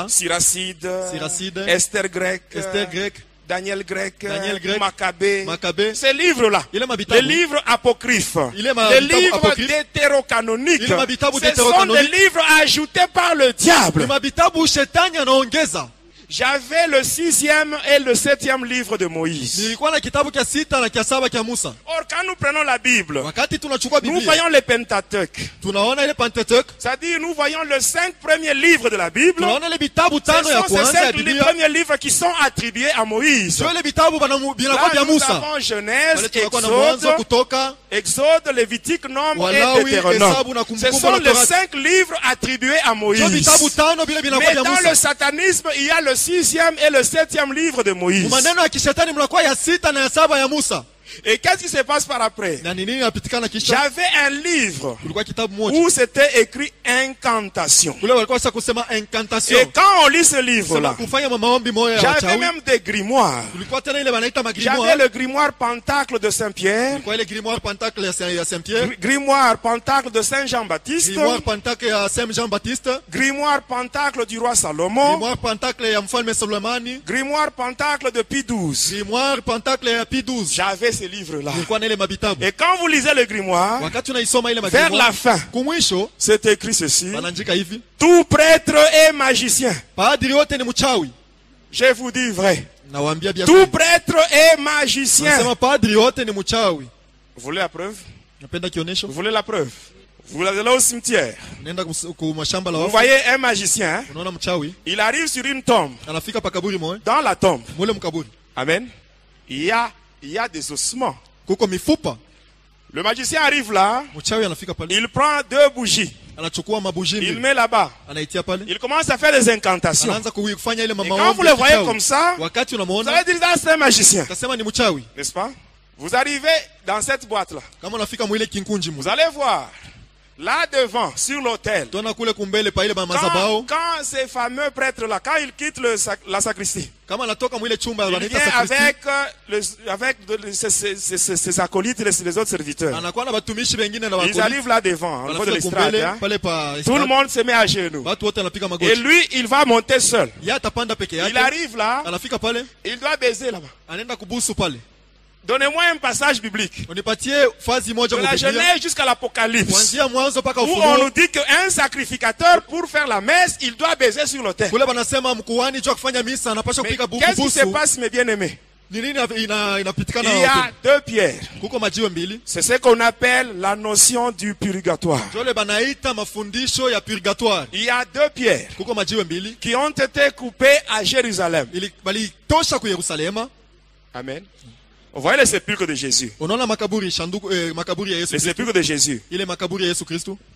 Siracide, Esther grec, Daniel grec, Maccabée. Ces livres-là, les livres apocryphes, les livres deutérocanoniques, ce sont des livres ajoutés par le diable. J'avais le 6e et le 7e livre de Moïse. Or, quand nous prenons la Bible, nous voyons les Pentateuque. C'est-à-dire, nous voyons les 5 premiers livres de la Bible. Ce sont ces 5 premiers livres qui sont attribués à Moïse. Là, nous avons Genèse, Exode, Lévitique, Nombre et Deutéronome. Ce sont les 5 livres attribués à Moïse. Mais dans le satanisme, il y a le 6e et le 7e livre de Moïse. Et qu'est-ce qui se passe par après? J'avais un livre où c'était écrit incantation. Et quand on lit ce livre-là, j'avais même des grimoires. J'avais le grimoire Pentacle de Saint-Pierre, grimoire Pentacle de Saint-Jean-Baptiste, grimoire Pentacle du roi Salomon, grimoire Pentacle de Pie XII. J'avais ces livres-là. Et quand vous lisez le grimoire, vers la fin, c'est écrit ceci: tout prêtre est magicien. Je vous dis vrai. Tout prêtre est magicien. Vous voulez la preuve? Vous voulez la preuve? Vous allez au cimetière. Vous voyez un magicien, il arrive sur une tombe. Dans la tombe, amen, il y a des ossements. Le magicien arrive là, il prend 2 bougies, il met là-bas, il commence à faire des incantations. Et quand vous le voyez comme ça, vous allez dire que c'est un magicien, n'est-ce pas? Vous arrivez dans cette boîte là, vous allez voir Là devant, sur l'autel. Quand ces fameux prêtres-là, quand ils quittent la sacristie, il vient avec ses acolytes, les autres serviteurs. Ils arrivent là devant, au niveau de l'estrade. Hein. Tout le monde se met à genoux. Et lui, il va monter seul. Il arrive là, il doit baiser là-bas. Donnez-moi un passage biblique. De la Genèse jusqu'à l'Apocalypse. Où on nous dit qu'un sacrificateur, pour faire la messe, il doit baiser sur l'autel. Qu'est-ce qui se passe, mes bien-aimés? Il y a deux pierres. C'est ce qu'on appelle la notion du purgatoire. Il y a deux pierres qui ont été coupées à Jérusalem. Amen. Vous voyez le sépulcre de Jésus. Le sépulcre de Jésus.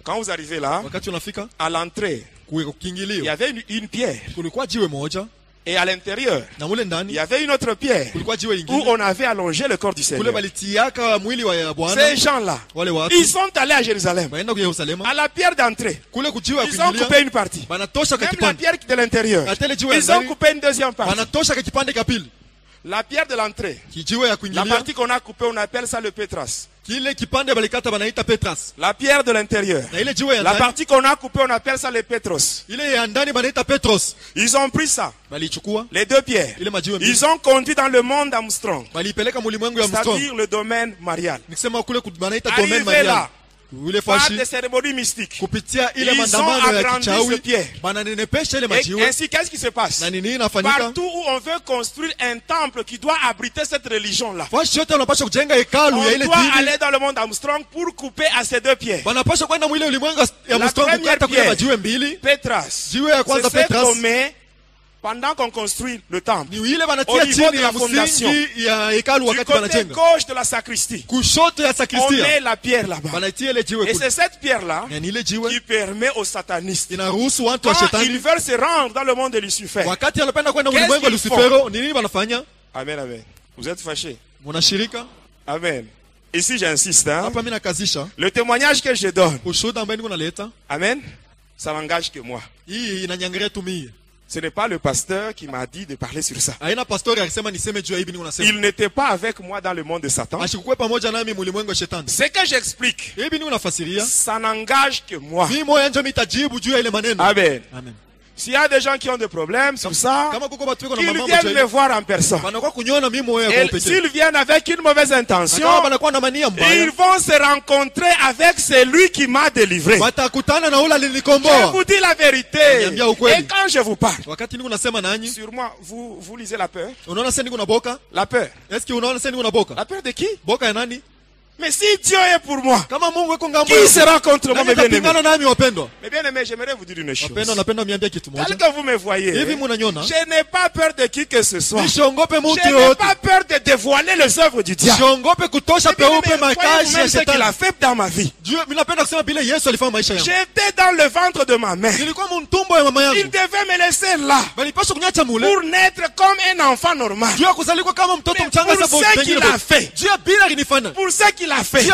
Quand vous arrivez là, à l'entrée, il y avait une pierre. Et à l'intérieur, il y avait une autre pierre où on avait allongé le corps du Seigneur. Ces gens-là, ils sont allés à Jérusalem. À la pierre d'entrée, ils ont coupé une partie. Même la pierre de l'intérieur, ils ont coupé une deuxième partie. La pierre de l'entrée, la partie qu'on a coupée, on appelle ça le pétras. La pierre de l'intérieur, la partie qu'on a coupée, on appelle ça le pétros. Ils ont pris ça, les deux pierres. Ils ont conduit dans le monde d'Armstrong, c'est-à-dire le domaine marial. Arrivé là, par des cérémonies mystiques, ils ont agrandi ce pierre. Et ainsi, qu'est-ce qui se passe? Partout où on veut construire un temple qui doit abriter cette religion-là, on doit aller dans le monde d'Armstrong pour couper à ces deux pierres. La première pierre, Pétras, c'est ce qu'on met pendant qu'on construit le temple, au niveau de la fondation, du côté gauche de la sacristie, on met la pierre là-bas. Et c'est cette pierre-là qui permet aux satanistes, quand ils veulent se rendre dans le monde de Lucifer, qu'est-ce qu'ils font? Amen, amen. Vous êtes fâchés? Amen. Ici j'insiste, hein? Le témoignage que je donne, amen, ça n'engage que moi. Ce n'est pas le pasteur qui m'a dit de parler sur ça. Il n'était pas avec moi dans le monde de Satan. Ce que j'explique, ça n'engage que moi. Amen. S'il y a des gens qui ont des problèmes sur ça, qu'ils viennent me voir en personne. Et s'ils viennent avec une mauvaise intention, ils vont se rencontrer avec celui qui m'a délivré. Je vous dis la vérité. Et quand je vous parle, sur moi, vous lisez la peur. La peur. La peur de qui? Mais si Dieu est pour moi, qui sera contre moi, mes bien-aimés? Mes bien-aimés, j'aimerais vous dire une chose. Tel que vous me voyez, je n'ai pas peur de qui que ce soit. Je n'ai pas peur de dévoiler les œuvres du diable. Voyez-vous ce qu'il a fait dans ma vie. J'étais dans le ventre de ma mère. Il devait me laisser là pour naître comme un enfant normal. Mais pour ce qu'il a fait, pour ce qu'il a fait,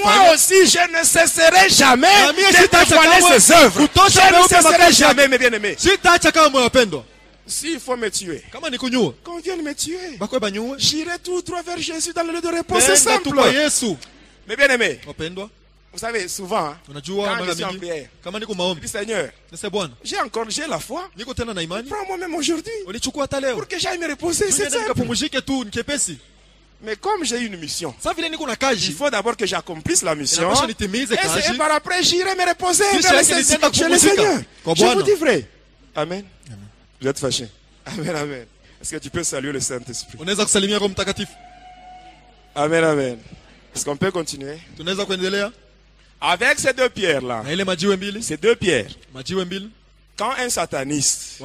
moi aussi je ne cesserai jamais de dévoiler ses œuvres. Je ne cesserai jamais, mes bien-aimés. S'il faut me tuer, qu'on vienne me tuer, j'irai tout droit vers Jésus dans le lieu de repos. C'est simple. Mes bien-aimés, vous savez, souvent, quand je suis en prière, je dis Seigneur, j'ai la foi, prends-moi même aujourd'hui, pour que j'aille me reposer. C'est simple. Mais comme j'ai une mission, il faut d'abord que j'accomplisse la mission. Et par après, j'irai me reposer chez le Seigneur. Je vous dis vrai. Amen. Vous êtes fâchés. Amen, amen. Est-ce que tu peux saluer le Saint-Esprit? Amen, amen. Est-ce qu'on peut continuer? Avec ces deux pierres-là, ces deux pierres, quand un sataniste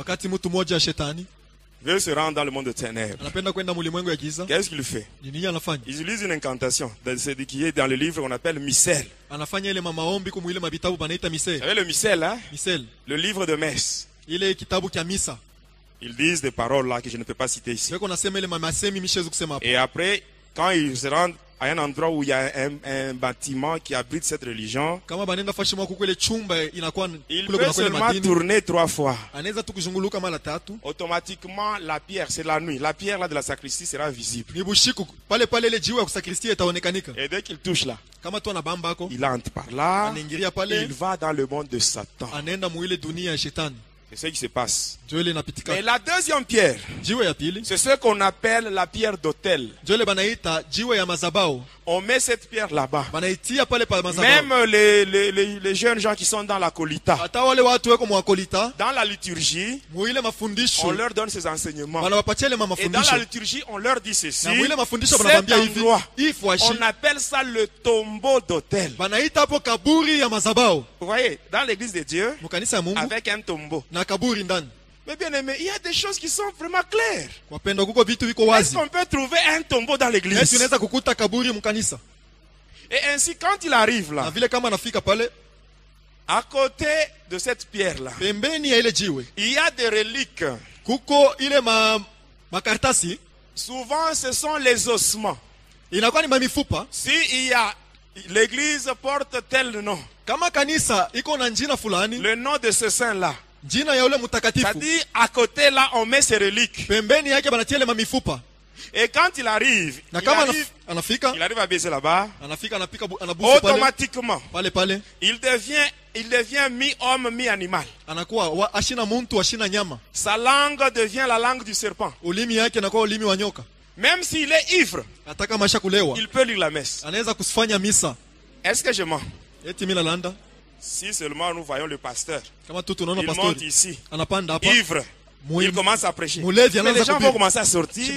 veut se rendre dans le monde de ténèbres, qu'est-ce qu'il fait? Il utilise une incantation, c'est qui est dans le livre qu'on appelle missel. Vous savez le missel, hein? Le livre de messe. Ils disent des paroles là que je ne peux pas citer ici. Et après, quand ils se rendent à un endroit où il y a un bâtiment qui abrite cette religion, il peut seulement tourner 3 fois. Automatiquement, la pierre, c'est la nuit. La pierre là de la sacristie sera visible. Et dès qu'il touche là, il entre par là, il va dans le monde de Satan. C'est ce qui se passe. Et la deuxième pierre, c'est ce qu'on appelle la pierre d'autel. On met cette pierre là-bas. Même les jeunes gens qui sont dans la Kolita, dans la liturgie, on leur donne ces enseignements. Et dans la liturgie, on leur dit ceci. Cet endroit, on appelle ça le tombeau d'autel. Vous voyez, dans l'église de Dieu, avec un tombeau. Mais bien aimé, il y a des choses qui sont vraiment claires. Est-ce qu'on peut trouver un tombeau dans l'église? Et ainsi, quand il arrive là, à côté de cette pierre là, il y a des reliques. Souvent, ce sont les ossements. Si il y a, l'église porte tel nom, le nom de ce saint là, c'est-à-dire à côté là on met ses reliques. Et quand il arrive à baisser là-bas, automatiquement il devient mi-homme, mi-animal. Sa langue devient la langue du serpent. Même s'il est ivre, il peut lire la messe. Est-ce que je mens? Si seulement nous voyons le pasteur, il monte ici, ivre, il commence à prêcher. Mais les gens vont commencer à sortir.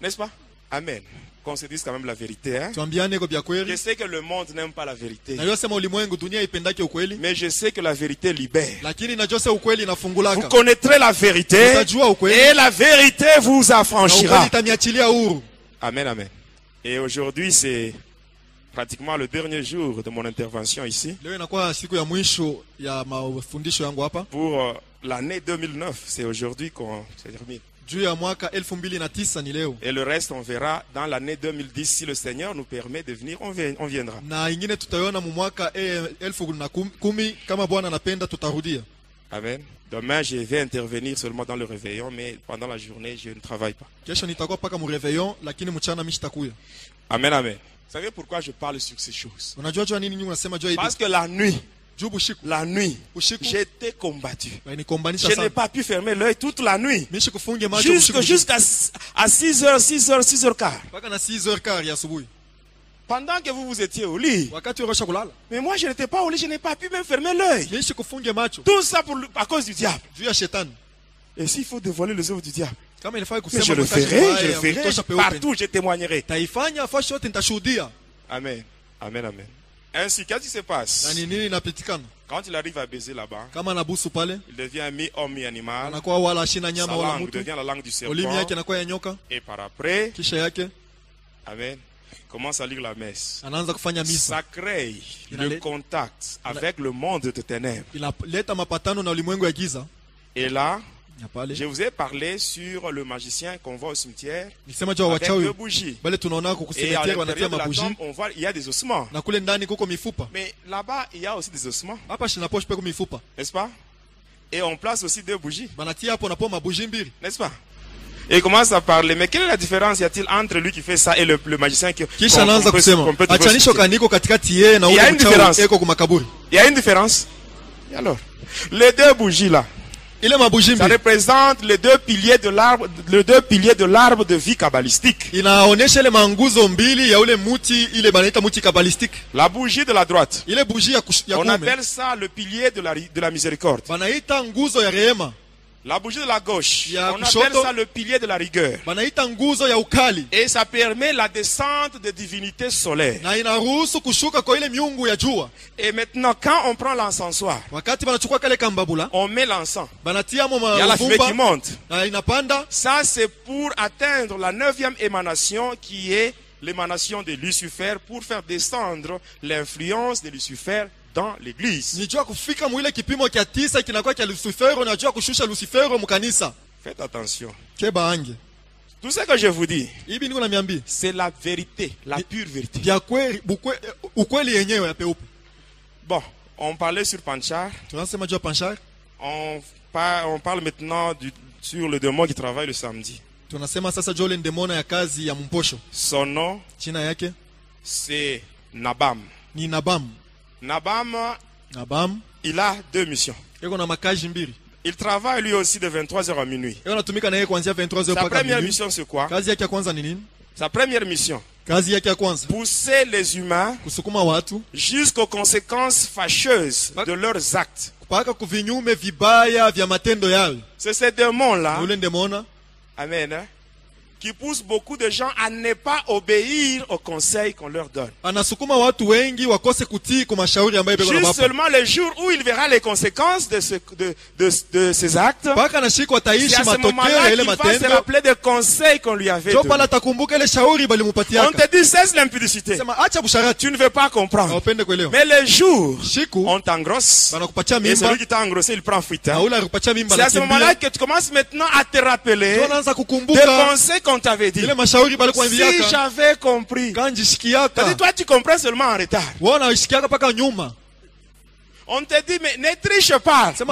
N'est-ce pas? Amen. Qu'on se dise quand même la vérité. Hein? Je sais que le monde n'aime pas la vérité. Mais je sais que la vérité libère. Vous connaîtrez la vérité et la vérité vous affranchira. Amen, amen. Et aujourd'hui, c'est pratiquement le dernier jour de mon intervention ici. Pour l'année 2009, c'est aujourd'hui qu'on se termine. Et le reste, on verra dans l'année 2010. Si le Seigneur nous permet de venir, on viendra. Amen. Demain, je vais intervenir seulement dans le réveillon, mais pendant la journée, je ne travaille pas. Amen, amen. Vous savez pourquoi je parle sur ces choses? Parce que la nuit, j'étais combattu. Je n'ai pas pu fermer l'œil toute la nuit. Jusqu'à 6h15. Pendant que vous étiez au lit. Mais moi, je n'étais pas au lit, je n'ai pas pu même fermer l'œil. Tout ça à cause du diable. Et s'il faut dévoiler les œuvres du diable, je le ferai, partout je témoignerai. Amen, amen, amen. Ainsi, qu'est-ce qui se passe? Quand il arrive à baiser là-bas, il devient mi-homme, mi-animal. Sa langue devient la langue du serpent. Et par après, amen, commence à lire la messe. Ça crée le contact avec le monde de ténèbres. Et là, je vous ai parlé sur le magicien qu'on voit au cimetière avec 2 bougies. Et à l'intérieur de la tombe, on voit il y a des ossements. Mais là-bas, il y a aussi des ossements. N'est-ce pas? Et on place aussi 2 bougies. N'est-ce pas? Et il commence à parler. Mais quelle est la différence y a-t-il entre lui qui fait ça et le magicien qui peut Il y a une différence. Il y a une différence. Et alors, les 2 bougies là, ça représente les 2 piliers de l'arbre de vie kabbalistique. La bougie de la droite, on appelle ça le pilier de la miséricorde. La bougie de la gauche, on appelle ça le pilier de la rigueur. Et ça permet la descente de divinités solaires. Et maintenant, quand on prend l'encensoir, on met l'encens. Il y a la fumée qui monte. Ça, c'est pour atteindre la 9e émanation qui est l'émanation de Lucifer, pour faire descendre l'influence de Lucifer dans l'église. Faites attention. Tout ce que je vous dis, c'est la vérité, la pure vérité. Bon, on parlait sur Panchar. On parle maintenant sur le démon qui travaille le samedi. Son nom, c'est Nabam. Nabam, il a 2 missions. Il travaille lui aussi de 23h à minuit. Sa première mission c'est quoi? Sa première mission, pousser les humains jusqu'aux conséquences fâcheuses de leurs actes. C'est ces démons-là, amen, hein, qui poussent beaucoup de gens à ne pas obéir aux conseils qu'on leur donne. Juste seulement le jour où il verra les conséquences de ces actes, c'est à ce moment-là qu'il va se rappeler des conseils qu'on lui avait donnés. On te dit cesse l'impudicité. Tu ne veux pas comprendre. Mais le jour on t'engrosse, et celui qui t'a engrossé, il prend fuite. C'est à ce moment-là que tu commences maintenant à te rappeler des conseils qu'on t'avait dit. Si j'avais compris. Toi tu comprends seulement en retard. On te dit, mais ne triche pas. Ne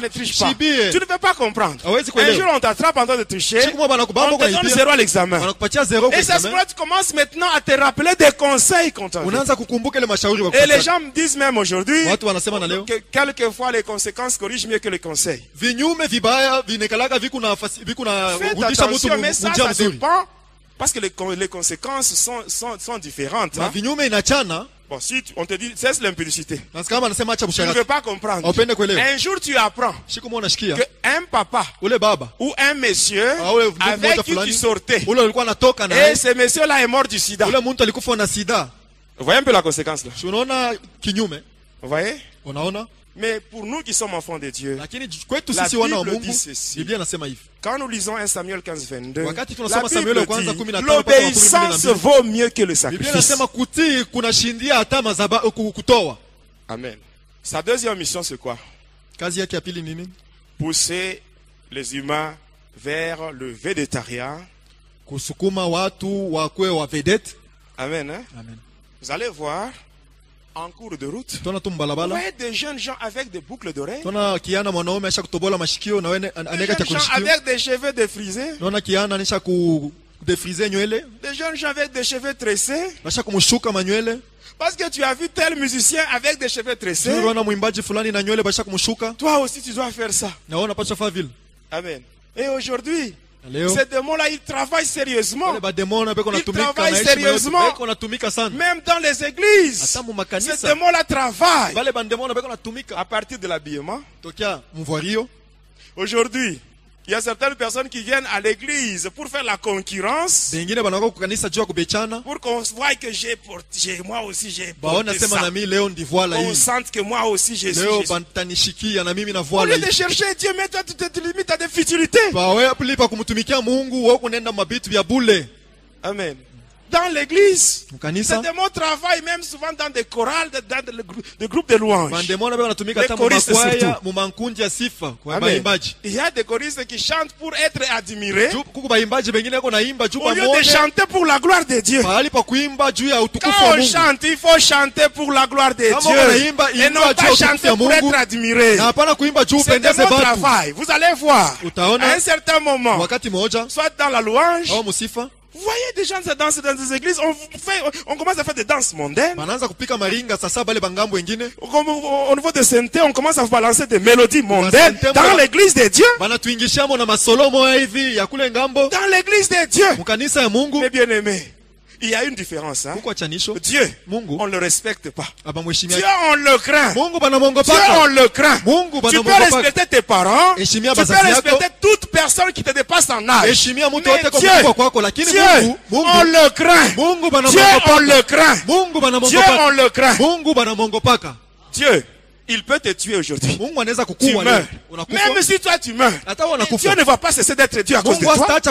triche pas. Tu ne veux pas comprendre. Un jour, on t'attrape en train de tricher. On te donne 0 à l'examen. Et ça se passe, tu commences maintenant à te rappeler des conseils qu'on t'a dit. Et les gens me disent même aujourd'hui que quelquefois les conséquences corrigent mieux que les conseils. Faites attention, mais ça dépend. Parce que les conséquences sont différentes. Bon, si on te dit, cesse l'impudicité. Tu ne veux pas comprendre. Un jour, tu apprends qu'un papa ou un monsieur avec qui tu sortais, et ce monsieur-là est mort du sida. Vous voyez un peu la conséquence là? Vous voyez? Mais pour nous qui sommes enfants de Dieu, la Bible dit ceci. Quand nous lisons 1 Samuel 15, 22, la Bible dit l'obéissance vaut mieux que le sacrifice. Amen. Sa deuxième mission c'est quoi? Pousser les humains vers le végétariat. Amen. Hein? Amen. Vous allez voir. En cours de route, vous voyez des jeunes gens avec des boucles d'oreilles, des jeunes gens avec des cheveux défrisés, des jeunes gens avec des cheveux tressés, parce que tu as vu tel musicien avec des cheveux tressés, toi aussi tu dois faire ça. Amen. Et aujourd'hui, ces démons-là, ils travaillent sérieusement. Ils travaillent sérieusement. Même dans les églises. Ces démons-là travaillent. À partir de l'habillement. Aujourd'hui, il y a certaines personnes qui viennent à l'église pour faire la concurrence. Pour qu'on voit que moi aussi j'ai porté ça. On sente que moi aussi j'ai su. Au lieu de chercher Dieu, mais toi tu te limites à des futilités. Amen. Dans l'église, ces démons travaillent même souvent dans des chorales, dans des groupes de louanges. Les choristes surtout. Il y a des choristes qui chantent pour être admirés. Au lieu de chanter pour la gloire de Dieu. Quand on chante, il faut chanter pour la gloire de Dieu. Et non pas chanter pour être admiré. Ces démons travaillent. Vous allez voir. À un certain moment, soit dans la louange, vous voyez des gens qui dansent dans des églises, on commence à faire des danses mondaines. Au niveau de synthé, on commence à balancer des mélodies mondaines dans l'église de Dieu. Dans l'église de Dieu. Mes bien-aimés, il y a une différence. Hein? Dieu, on ne le respecte pas. Dieu, on le craint. Dieu, on le craint. Tu peux respecter tes parents. Tu peux respecter toute personne qui te dépasse en âge. Mais Dieu, on le craint. Dieu, on le craint. Dieu, on le craint. Dieu, il peut te tuer aujourd'hui. Tu meurs. Même si toi tu meurs, Dieu ne va pas cesser d'être Dieu à cause de toi.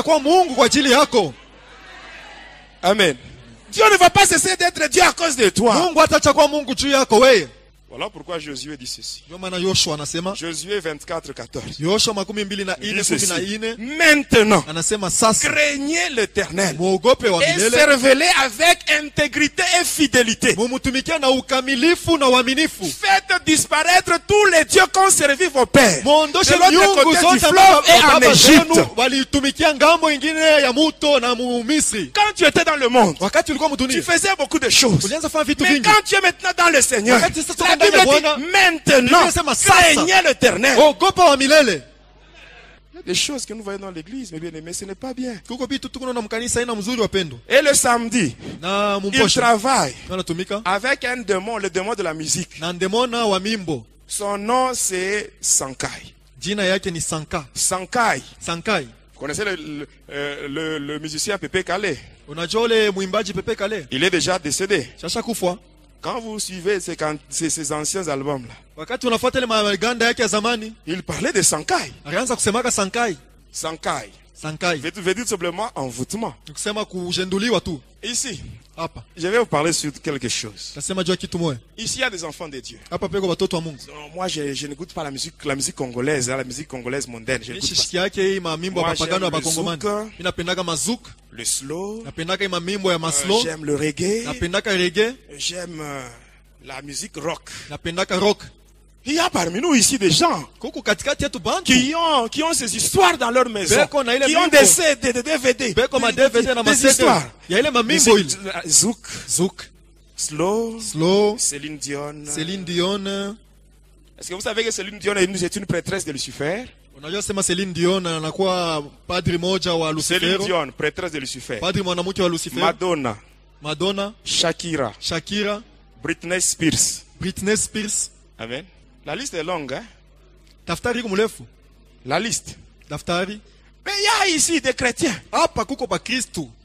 Amen. Dieu ne va pas cesser d'être Dieu à cause de toi. Voilà pourquoi Josué dit ceci. Josué 24, 14. Maintenant, craignez l'Éternel et servez-le avec intégrité et fidélité. Faites disparaître tous les dieux qu'ont servi vos pères de l'autre côté du fleuve et en Égypte. Quand tu étais dans le monde, tu faisais beaucoup de choses. Mais quand tu es maintenant dans le Seigneur, la Bible dit maintenant, craignez l'Éternel. Il y a des choses que nous voyons dans l'église, mes bien-aimés, ce n'est pas bien. Et le samedi, il travaille avec un démon, le démon de la musique. Son nom c'est Sankai. Sankai. Vous connaissez le musicien Pepe Kale? Il est déjà décédé. Quand vous suivez ces anciens albums-là, il parlait de Sankai. Sankai. Veut dire simplement envoûtement. Ici, je vais vous parler sur quelque chose. Ici, il y a des enfants de Dieu. Moi, je n'écoute pas la musique congolaise, la musique congolaise mondaine. Je n'écoute pas. Le slow, j'aime le reggae, j'aime la musique rock. Il y a parmi nous ici des gens qui ont ces histoires dans leur maison, qui ont des CD, des DVD, des histoires. Zouk, slow, Céline Dion. Est-ce que vous savez que Céline Dion est une prêtresse de Lucifer? Céline Dion, prêtresse de Lucifer. Madonna, Shakira, Britney Spears. Amen. La liste est longue, hein? La liste. Mais il y a ici des chrétiens,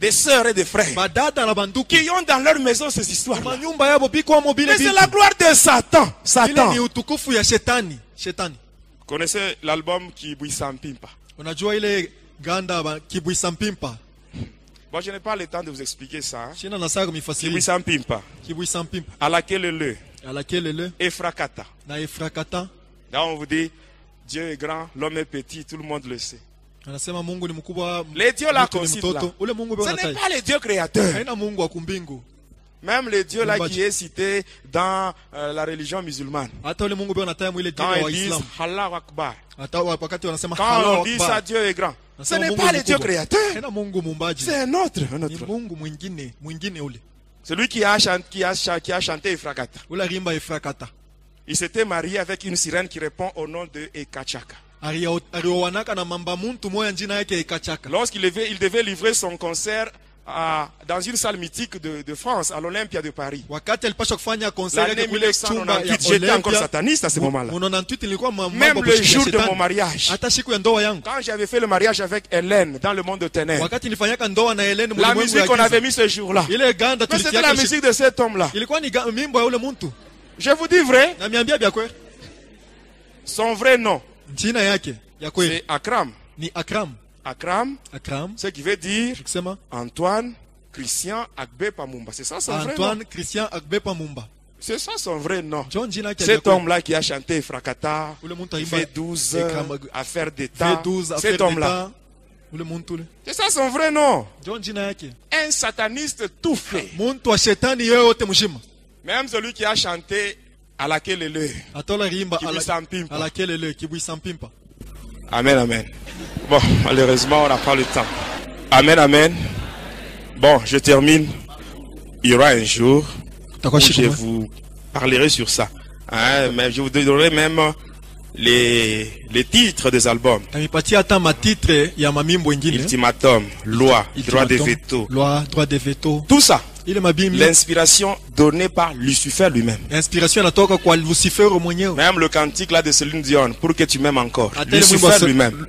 des sœurs et des frères, qui ont dans leur maison ces histoires. Mais c'est la gloire de Satan. Vous connaissez l'album Kibuisampimpa? Bon, je n'ai pas le temps de vous expliquer ça. Kibuisampimpa. À laquelle le Efrakata. Là, on vous dit, Dieu est grand, l'homme est petit, tout le monde le sait. Les dieux là qu'on cite là, ce n'est pas les dieux créateurs. Même les dieux là qui est cité dans la religion musulmane. Quand ils disent Allah Akbar, quand on dit ça, Dieu est grand, ce n'est pas les dieux créateurs. C'est un autre. Celui qui a chanté Efrakata. Il s'était marié avec une sirène qui répond au nom de Ekachaka. Lorsqu'il devait livrer son concert dans une salle mythique de France, à l'Olympia de Paris. L'année 1998, j'étais encore sataniste à ce moment-là. Même le jour de mon mariage, quand j'avais fait le mariage avec Hélène dans le monde de ténèbres, la musique qu'on avait mis ce jour-là, mais c'était la musique de cet homme-là. Je vous dis vrai, son vrai nom, c'est Akram. Akram, ce qui veut dire Antoine Christian Agbe Pamumba. C'est ça son vrai nom. C'est ça son vrai nom. Cet homme-là qui a chanté Frakata, V12, Affaire d'État, cet homme-là. C'est ça son vrai nom. Un sataniste tout fait. Même celui qui a chanté à laquelle Amen, amen. Bon, malheureusement, on n'a pas le temps. Amen, amen. Bon, je termine. Il y aura un jour où je vous parlerai sur ça. Hein, mais je vous donnerai même les titres des albums. Ultimatum, loi, droit de veto. Tout ça. L'inspiration donnée par Lucifer lui-même. Même le cantique là de Céline Dion, pour que tu m'aimes encore. Lucifer lui-même.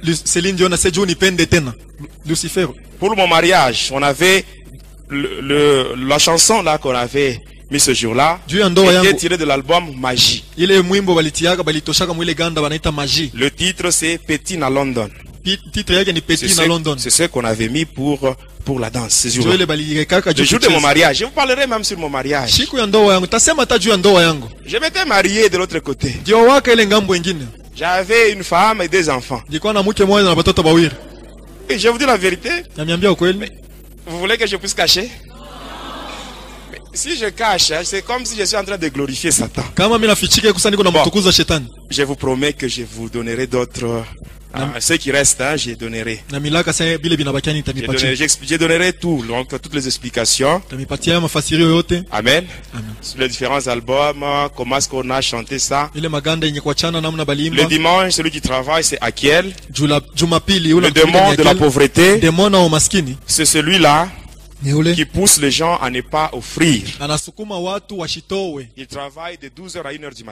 Pour mon mariage, on avait la chanson là qu'on avait mis ce jour-là était tirée de l'album Magie. Le titre c'est Petit à London. C'est ce qu'on avait mis pour pour la danse ce jour. Le jour de mon mariage. Je vous parlerai même sur mon mariage. Je m'étais marié de l'autre côté. J'avais une femme et des enfants. Et je vous dis la vérité. Mais vous voulez que je puisse cacher? Mais si je cache, c'est comme si je suis en train de glorifier Satan. Bon, je vous promets que je vous donnerai d'autres. Ceux qui restent, je donnerai. Je donnerai tout, donc toutes les explications. Amen. Sur les différents albums, comment est-ce qu'on a chanté ça. Le dimanche, celui qui travaille, c'est Akiel. Le démon de la pauvreté, c'est celui-là qui pousse les gens à ne pas offrir. Il travaille de 12h à 1h du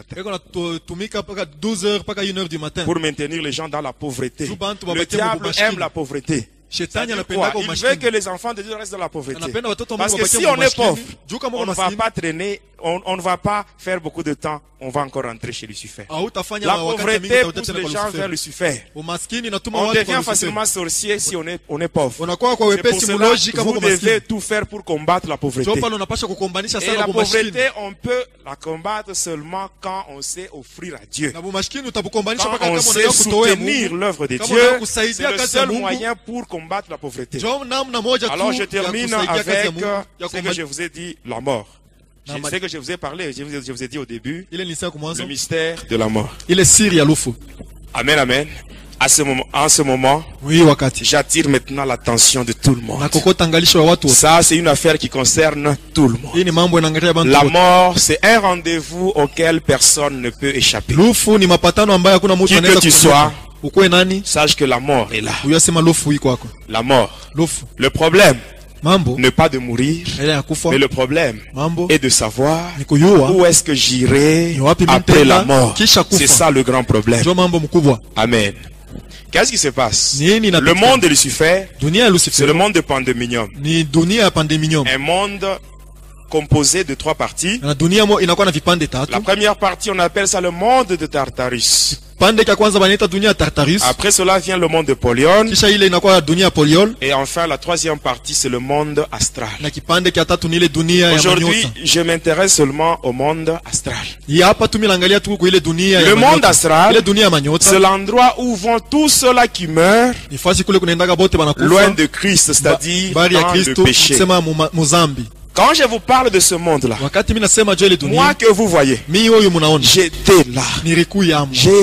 matin pour maintenir les gens dans la pauvreté. Le diable aime la pauvreté. Il veut que les enfants de Dieu restent dans la pauvreté. Parce que si on est pauvre, on ne va pas traîner, on ne va pas faire beaucoup de temps, on va encore rentrer chez Lucifer. La pauvreté pousse les gens vers Lucifer. On devient facilement sorcier si on est pauvre. C'est pour cela que vous devez tout faire pour combattre la pauvreté. Et la pauvreté, on peut la combattre seulement quand on sait offrir à Dieu. Quand on sait soutenir l'œuvre de Dieu, c'est le seul moyen pour combattre la pauvreté. Alors je termine avec ce que je vous ai dit, la mort. C'est ce que je vous ai parlé, je vous ai dit au début, le mystère de la mort. Amen, amen. En ce moment, j'attire maintenant l'attention de tout le monde. Ça, c'est une affaire qui concerne tout le monde. La mort, c'est un rendez-vous auquel personne ne peut échapper. Qui que tu sois, sache que la mort est là. La mort. Le problème n'est pas de mourir, mais le problème est de savoir où est-ce que j'irai après la mort. C'est ça le grand problème. Amen. Qu'est-ce qui se passe? Le monde de Lucifer, c'est le monde de Pandémonium. Un monde composé de 3 parties. La première partie, on appelle ça le monde de Tartarus. Après cela vient le monde de Polion. Et enfin, la troisième partie, c'est le monde astral. Aujourd'hui, je m'intéresse seulement au monde astral. Le monde astral, c'est l'endroit où vont tous ceux-là qui meurent loin de Christ, c'est-à-dire dans le péché. Quand je vous parle de ce monde-là, moi que vous voyez, j'étais là.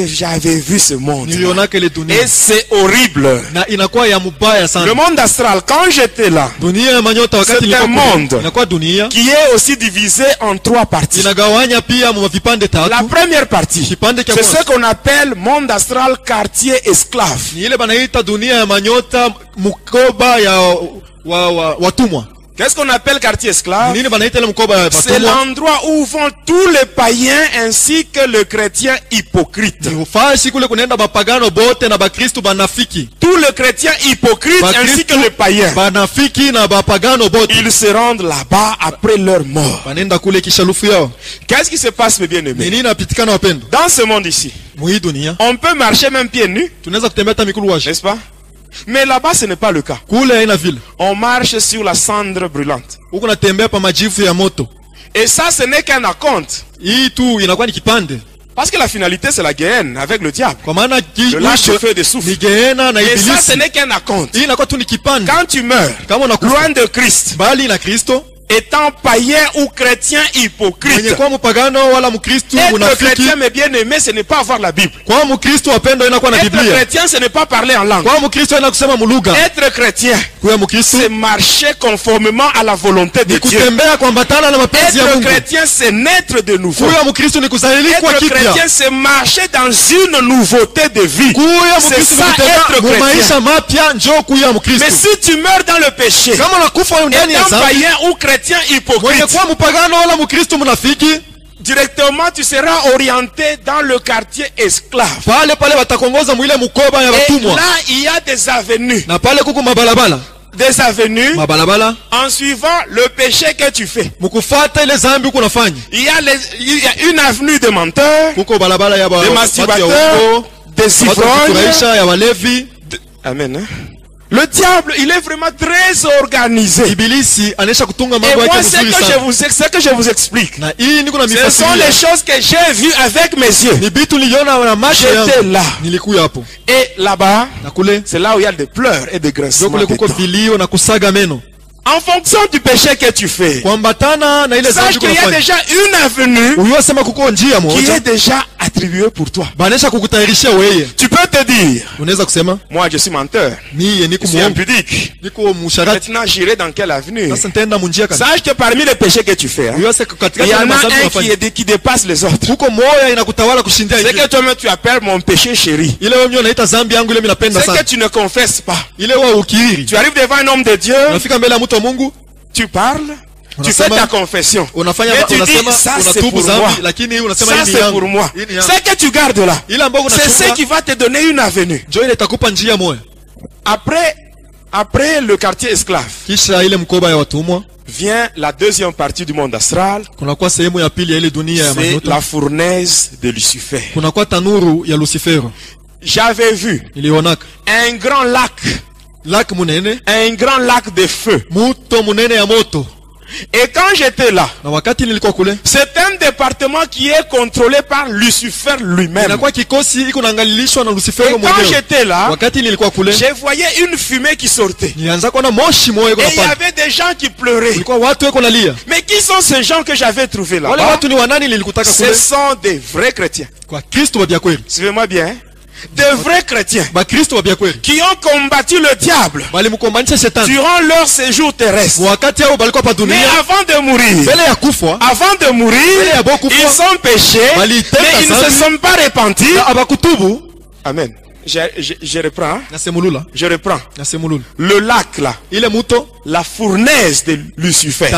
J'avais vu ce monde. Et c'est horrible. Le monde astral, quand j'étais là, c'est un monde qui est aussi divisé en 3 parties. La première partie, c'est ce qu'on appelle monde astral quartier esclave. Qu'est-ce qu'on appelle quartier esclave? C'est l'endroit où vont tous les païens ainsi que le chrétien hypocrite. Tous les chrétiens hypocrites ainsi que les païens. Ils se rendent là-bas après leur mort. Qu'est-ce qui se passe, mes bien-aimés? Dans ce monde ici, on peut marcher même pieds nus, n'est-ce pas? Mais là-bas, ce n'est pas le cas. On marche sur la cendre brûlante. Et ça, ce n'est qu'un acompte. Parce que la finalité, c'est la guerre avec le diable. Le lâche de feu de souffle. Et ça, ce n'est qu'un acompte. Quand tu meurs, loin de Christ, étant païen ou chrétien hypocrite. Être chrétien, mes bien-aimés, ce n'est pas avoir la Bible. Être chrétien, ce n'est pas parler en langue. Être chrétien, c'est marcher conformément à la volonté de Dieu. Être chrétien, c'est naître de nouveau. Être chrétien, c'est marcher dans une nouveauté de vie. C'est ça, être chrétien. Mais si tu meurs dans le péché, étant païen ou chrétien hypocrite, directement tu seras orienté dans le quartier esclave. Et là il y a des avenues. Des avenues en suivant le péché que tu fais. Il y a une avenue de menteurs, de masturbateurs, de ivrognes. Amen. Le diable, il est vraiment très organisé. Et moi, c'est que je vous explique. Ce sont les choses que j'ai vues avec mes yeux. J'étais là. Et là-bas, c'est là où il y a des pleurs et des grincements. En fonction du péché que tu fais, sache qu'il y a déjà une avenue qui est déjà attribuée pour toi. Tu peux te dire, moi je suis menteur, je suis impudique. Maintenant j'irai dans quelle avenue? Sache que parmi les péchés que tu fais, il y en a un qui dépasse les autres. C'est que toi-même tu appelles mon péché chéri. C'est que tu ne confesses pas. Tu arrives devant un homme de Dieu, tu parles, tu fais ta confession, mais tu dis ça c'est pour moi, ça c'est pour moi. C'est que tu gardes là, c'est ce qui va te donner une avenue. Après le quartier esclave vient la deuxième partie du monde astral, c'est la fournaise de Lucifer. J'avais vu un grand lac, un grand lac de feu. Et quand j'étais là, c'est un département qui est contrôlé par Lucifer lui-même. Et quand j'étais là, je voyais une fumée qui sortait. Et il y avait des gens qui pleuraient. Mais qui sont ces gens que j'avais trouvés là? Ce sont des vrais chrétiens. Suivez-moi bien. Des vrais chrétiens qui ont combattu le diable durant leur séjour terrestre. Mais avant de mourir, ils ont péché, mais ils ne se sont pas repentis. Amen. Je reprends. Je reprends. Le lac là, la fournaise de Lucifer.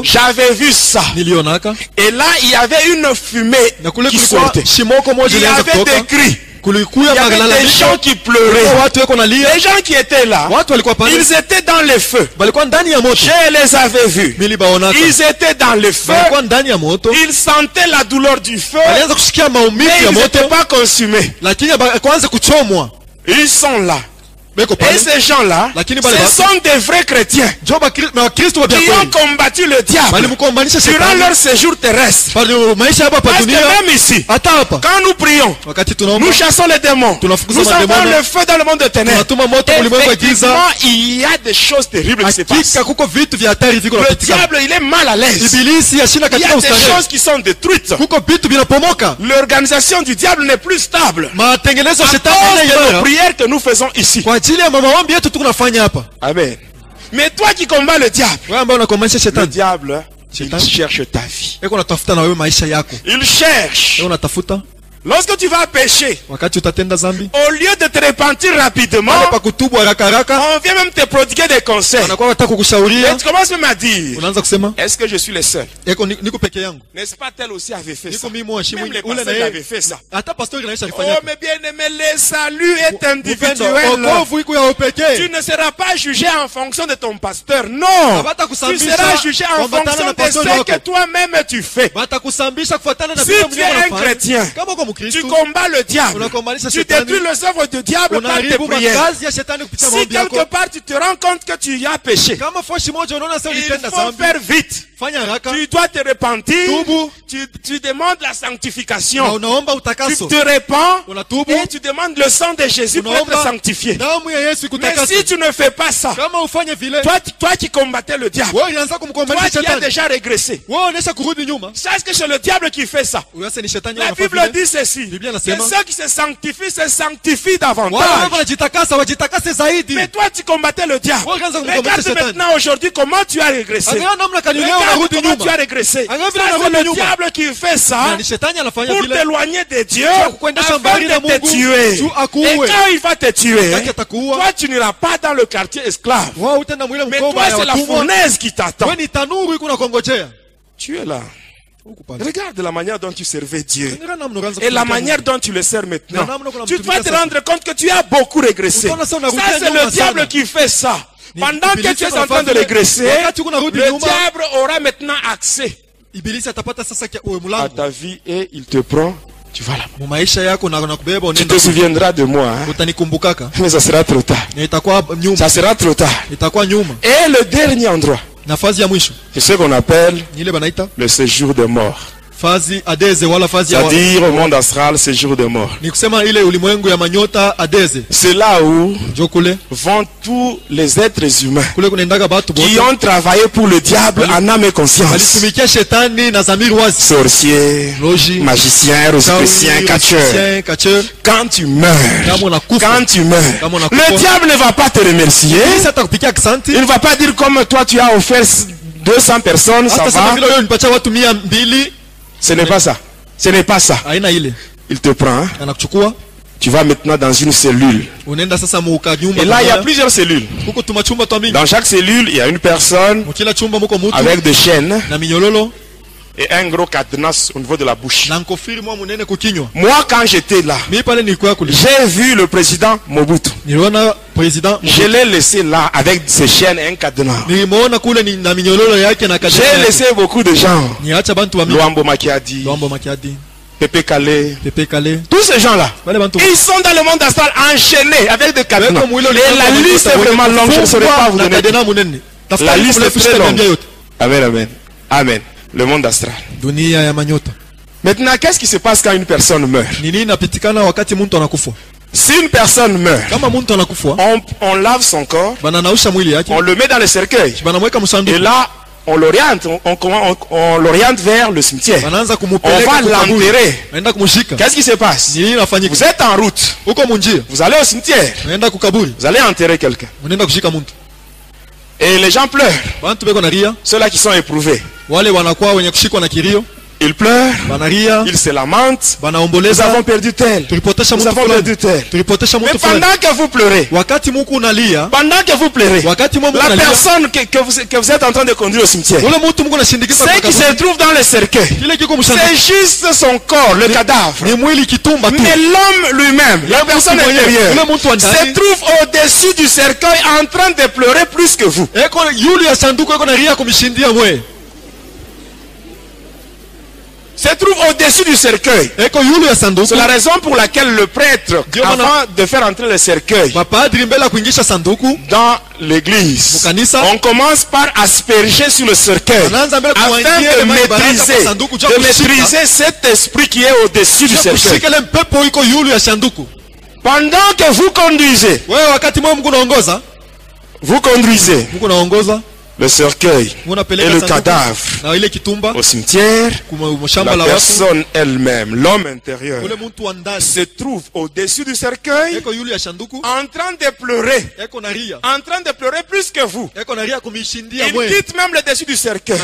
J'avais vu ça. Et là, il y avait une fumée qui sortait. Il y avait des cris. Il y avait des gens qui pleuraient. Les gens qui étaient là, ils étaient dans le feu. Je les avais vus. Ils étaient dans le feu. Ils sentaient la douleur du feu. Mais ils n'étaient pas consumés. Ils sont là. Et ces gens-là, ce sont des vrais chrétiens qui ont combattu le diable durant leur séjour terrestre. Parce que même ici, quand nous prions, nous chassons les démons, nous envoyons le feu dans le monde de ténèbres. Effectivement, il y a des choses terribles qui se passent. Le diable, il est mal à l'aise. Il y a des choses qui sont détruites. L'organisation du diable n'est plus stable à cause de nos prières que nous faisons ici. Amen. Mais toi qui combats le diable, il cherche ta vie. Il cherche. Lorsque tu vas pécher, au lieu de te repentir rapidement, on vient même te prodiguer des conseils. Et tu commences même à dire, est-ce que je suis le seul? N'est-ce pas tel aussi avait fait ça? Même les pasteurs avaient fait ça. Oh mais bien aimé, le salut est individuel. Tu ne seras pas jugé en fonction de ton pasteur. Non. Tu seras jugé en fonction de ce que toi-même tu fais. Si tu es un chrétien, tu combats le diable. Tu détruis les œuvres du diable par tes prières. Si quelque part tu te rends compte que tu y as péché, il faut faire vite. Tu dois te repentir. Tu demandes la sanctification. Tu te répands et tu demandes le sang de Jésus pour être sanctifié. Mais si tu ne fais pas ça, toi qui combattais le diable, toi qui as déjà régressé, sache que c'est le diable qui fait ça. La Bible dit ceci, que ceux qui se sanctifient davantage. Mais toi tu combattais le diable. Regarde maintenant aujourd'hui comment tu as régressé. Regarde comment tu as régressé. C'est le diable qui fait ça pour t'éloigner de Dieu afin de te tuer. Et quand il va te tuer, toi tu n'iras pas dans le quartier esclave. Mais toi c'est la fournaise qui t'attend. Tu es là. Regarde la manière dont tu servais Dieu et la manière dont tu le sers maintenant. Tu dois te rendre compte que tu as beaucoup régressé. Ça c'est le diable qui fait ça. Pendant que tu es en train de régresser, le diable aura maintenant accès à ta vie et il te prend tu vas là. Tu te souviendras de moi, hein? Mais ça sera trop tard. Ça sera trop tard. Et le dernier endroit, c'est ce qu'on appelle le séjour de mort. C'est-à-dire au monde astral, séjour de mort. C'est là où vont tous les êtres humains qui ont travaillé pour le diable en âme et conscience. Sorciers, magiciens, rosicruciens, catcheurs. Quand tu meurs, le diable ne va pas te remercier. Il ne va pas dire comme toi tu as offert 200 personnes, ça va. Ce n'est pas ça. Ce n'est pas ça. Il te prend. Hein? Tu vas maintenant dans une cellule. Et là, il y a plusieurs cellules. Dans chaque cellule, il y a une personne avec des chaînes et un gros cadenas au niveau de la bouche. Moi, quand j'étais là, j'ai vu le président Mobutu. Je l'ai laissé là avec ses chaînes et un cadenas. J'ai laissé beaucoup de gens. Luambo Makiadi, Pepe Kale, tous ces gens-là, ils sont dans le monde astral enchaînés avec des cadenas. Et la liste est vraiment longue, je ne saurais pas vous donner. La liste est très longue. Amen, amen. Amen. Le monde astral. Maintenant, qu'est-ce qui se passe quand une personne meurt? Si une personne meurt, on lave son corps, on le met dans le cercueil, et là, on l'oriente vers le cimetière. On va l'enterrer. Qu'est-ce qui se passe? Vous êtes en route. Vous allez au cimetière. Vous allez enterrer quelqu'un. Et les gens pleurent. Ceux-là qui sont éprouvés. Ils pleurent, ils se lamentent. Nous avons perdu tel. Nous avons perdu tel. Mais pendant que vous pleurez, la personne que vous êtes en train de conduire au cimetière, c'est qui se trouve dans le cercueil, c'est juste son corps, le cadavre. Mais l'homme lui-même, la personne intérieure, se trouve au-dessus du cercueil en train de pleurer plus que vous. Se trouve au-dessus du cercueil. C'est la raison pour laquelle le prêtre, avant de faire entrer le cercueil dans l'église, on commence par asperger sur le cercueil afin de maîtriser cet esprit qui est au-dessus du cercueil. Pendant que vous conduisez, le cercueil et le cadavre au cimetière, la personne elle-même, l'homme intérieur, se trouve au-dessus du cercueil en train de pleurer, plus que vous. Il quitte même le dessus du cercueil.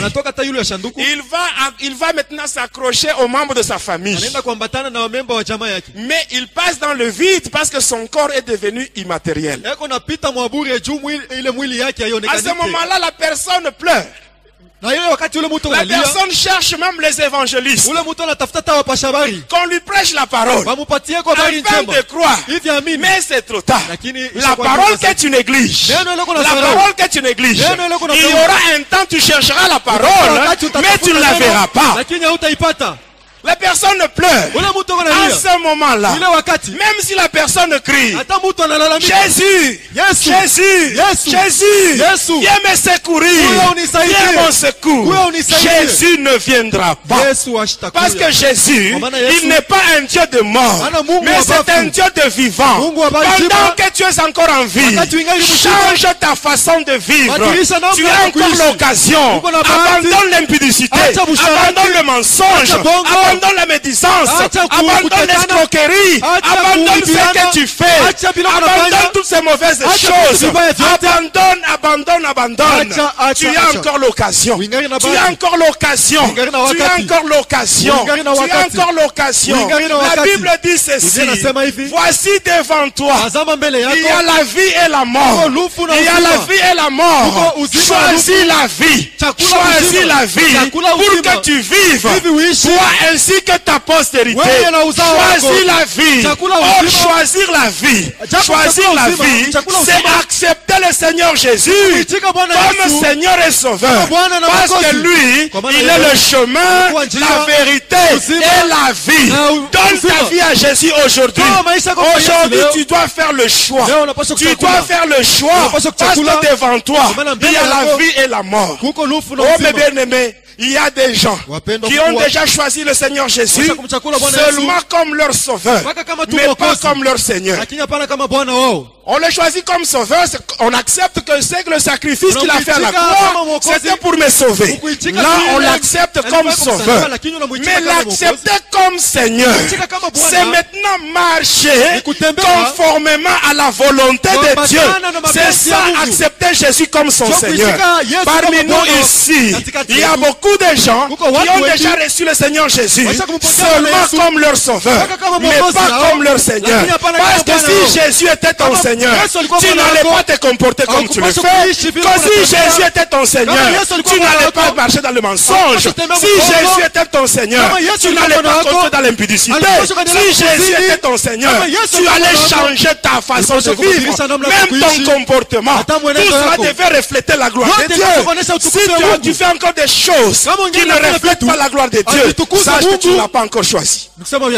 Il va maintenant s'accrocher aux membres de sa famille. Mais il passe dans le vide parce que son corps est devenu immatériel. À ce moment-là, la personne pleure. La personne cherche même les évangélistes qu'on lui prêche la parole afin de croire. Mais c'est trop tard. La parole que tu négliges, il y aura un temps tu chercheras la parole, mais tu ne la verras pas. La personne pleure. À ce moment-là, même si la personne crie, Jésus, viens me secourir, viens mon secours, Jésus ne viendra pas. Parce que Jésus, il n'est pas un Dieu de mort, mais c'est un Dieu de vivant. Pendant que tu es encore en vie, change ta façon de vivre. Tu as encore l'occasion. Abandonne l'impudicité, abandonne le mensonge, abandonne la médisance, abandonne l'escroquerie, abandonne ce que tu fais, abandonne toutes ces mauvaises choses, abandonne. Tu as encore l'occasion. La Bible dit ceci: voici devant toi, il y a la vie et la mort. Choisis la vie pour que tu vives. Toi ainsi que ta postérité. Choisis la vie. Oh, choisir la vie. Choisir la vie, c'est accepter le Seigneur Jésus comme Seigneur et Sauveur. Parce que lui, il est le chemin, la vérité et la vie. Donne ta vie à Jésus aujourd'hui. Aujourd'hui, tu dois faire le choix. Tu dois faire le choix. Parce que devant toi, il y a la vie et la mort. Oh, mes bien-aimés, il y a des gens qui ont déjà choisi le Seigneur Jésus seulement comme leur sauveur, mais pas comme leur Seigneur. On le choisit comme sauveur, on accepte que c'est le sacrifice qu'il a fait à la croix, c'était pour me sauver. Là, on l'accepte comme sauveur. Mais l'accepter comme Seigneur, c'est maintenant marcher conformément à la volonté de Dieu. C'est ça, accepter Jésus comme son Seigneur. Parmi nous ici, il y a beaucoup de gens qui ont déjà reçu le Seigneur Jésus seulement comme leur sauveur, mais pas comme leur Seigneur. Parce que si Jésus était ton Seigneur, tu n'allais pas te comporter comme tu le fais. Que si Jésus était ton Seigneur, tu n'allais pas marcher dans le mensonge. Si Jésus était ton Seigneur, tu n'allais pas continuer dans l'impudicité. Si Jésus était ton Seigneur, tu allais changer ta façon de vivre, même ton comportement. Tout cela devait refléter la gloire de Dieu. Si tu fais encore des choses qui ne reflètent pas la gloire de Dieu, sache que tu ne l'as pas encore choisi.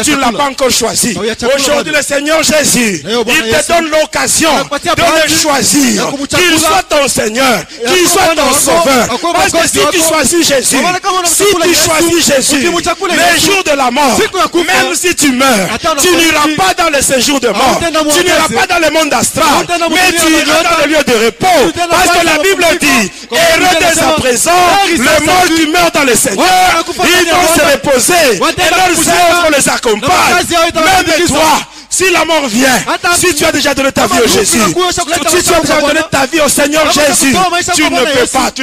Tu ne l'as pas encore choisi. Aujourd'hui, le Seigneur Jésus, il te donne l'occasion de le choisir. Qu'il soit ton Seigneur, qu'il soit ton sauveur. Parce que si tu choisis Jésus, si tu choisis Jésus, les jours de la mort, même si tu meurs, tu n'iras pas dans le séjour de mort, tu n'iras pas dans le monde astral, mais tu iras dans le lieu de repos. Parce que la Bible dit, heureux dès à présent, les morts qui meurent dans le Seigneur, ils vont se reposer et leurs œuvres les accompagnent. Même toi, si la mort vient, si tu as déjà donné ta vie au Jésus, si tu as déjà donné ta vie au Seigneur Jésus, tu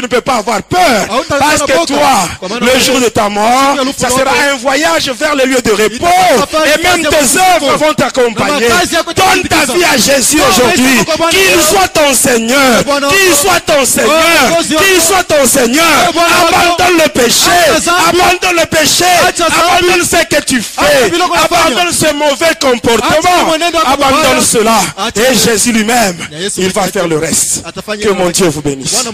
ne peux pas avoir peur. Parce que toi, le jour de ta mort, ça sera un voyage vers le lieu de repos. Et même tes œuvres vont t'accompagner. Donne ta vie à Jésus aujourd'hui. Qu'il soit ton Seigneur. Qu'il soit ton Seigneur. Qu'il soit ton Seigneur. Abandonne le péché. Abandonne le péché. Abandonne ce que tu fais. Abandonne ce mauvais comportement. Abandonne cela. Et Jésus lui-même, il va faire le reste. Que mon Dieu vous bénisse.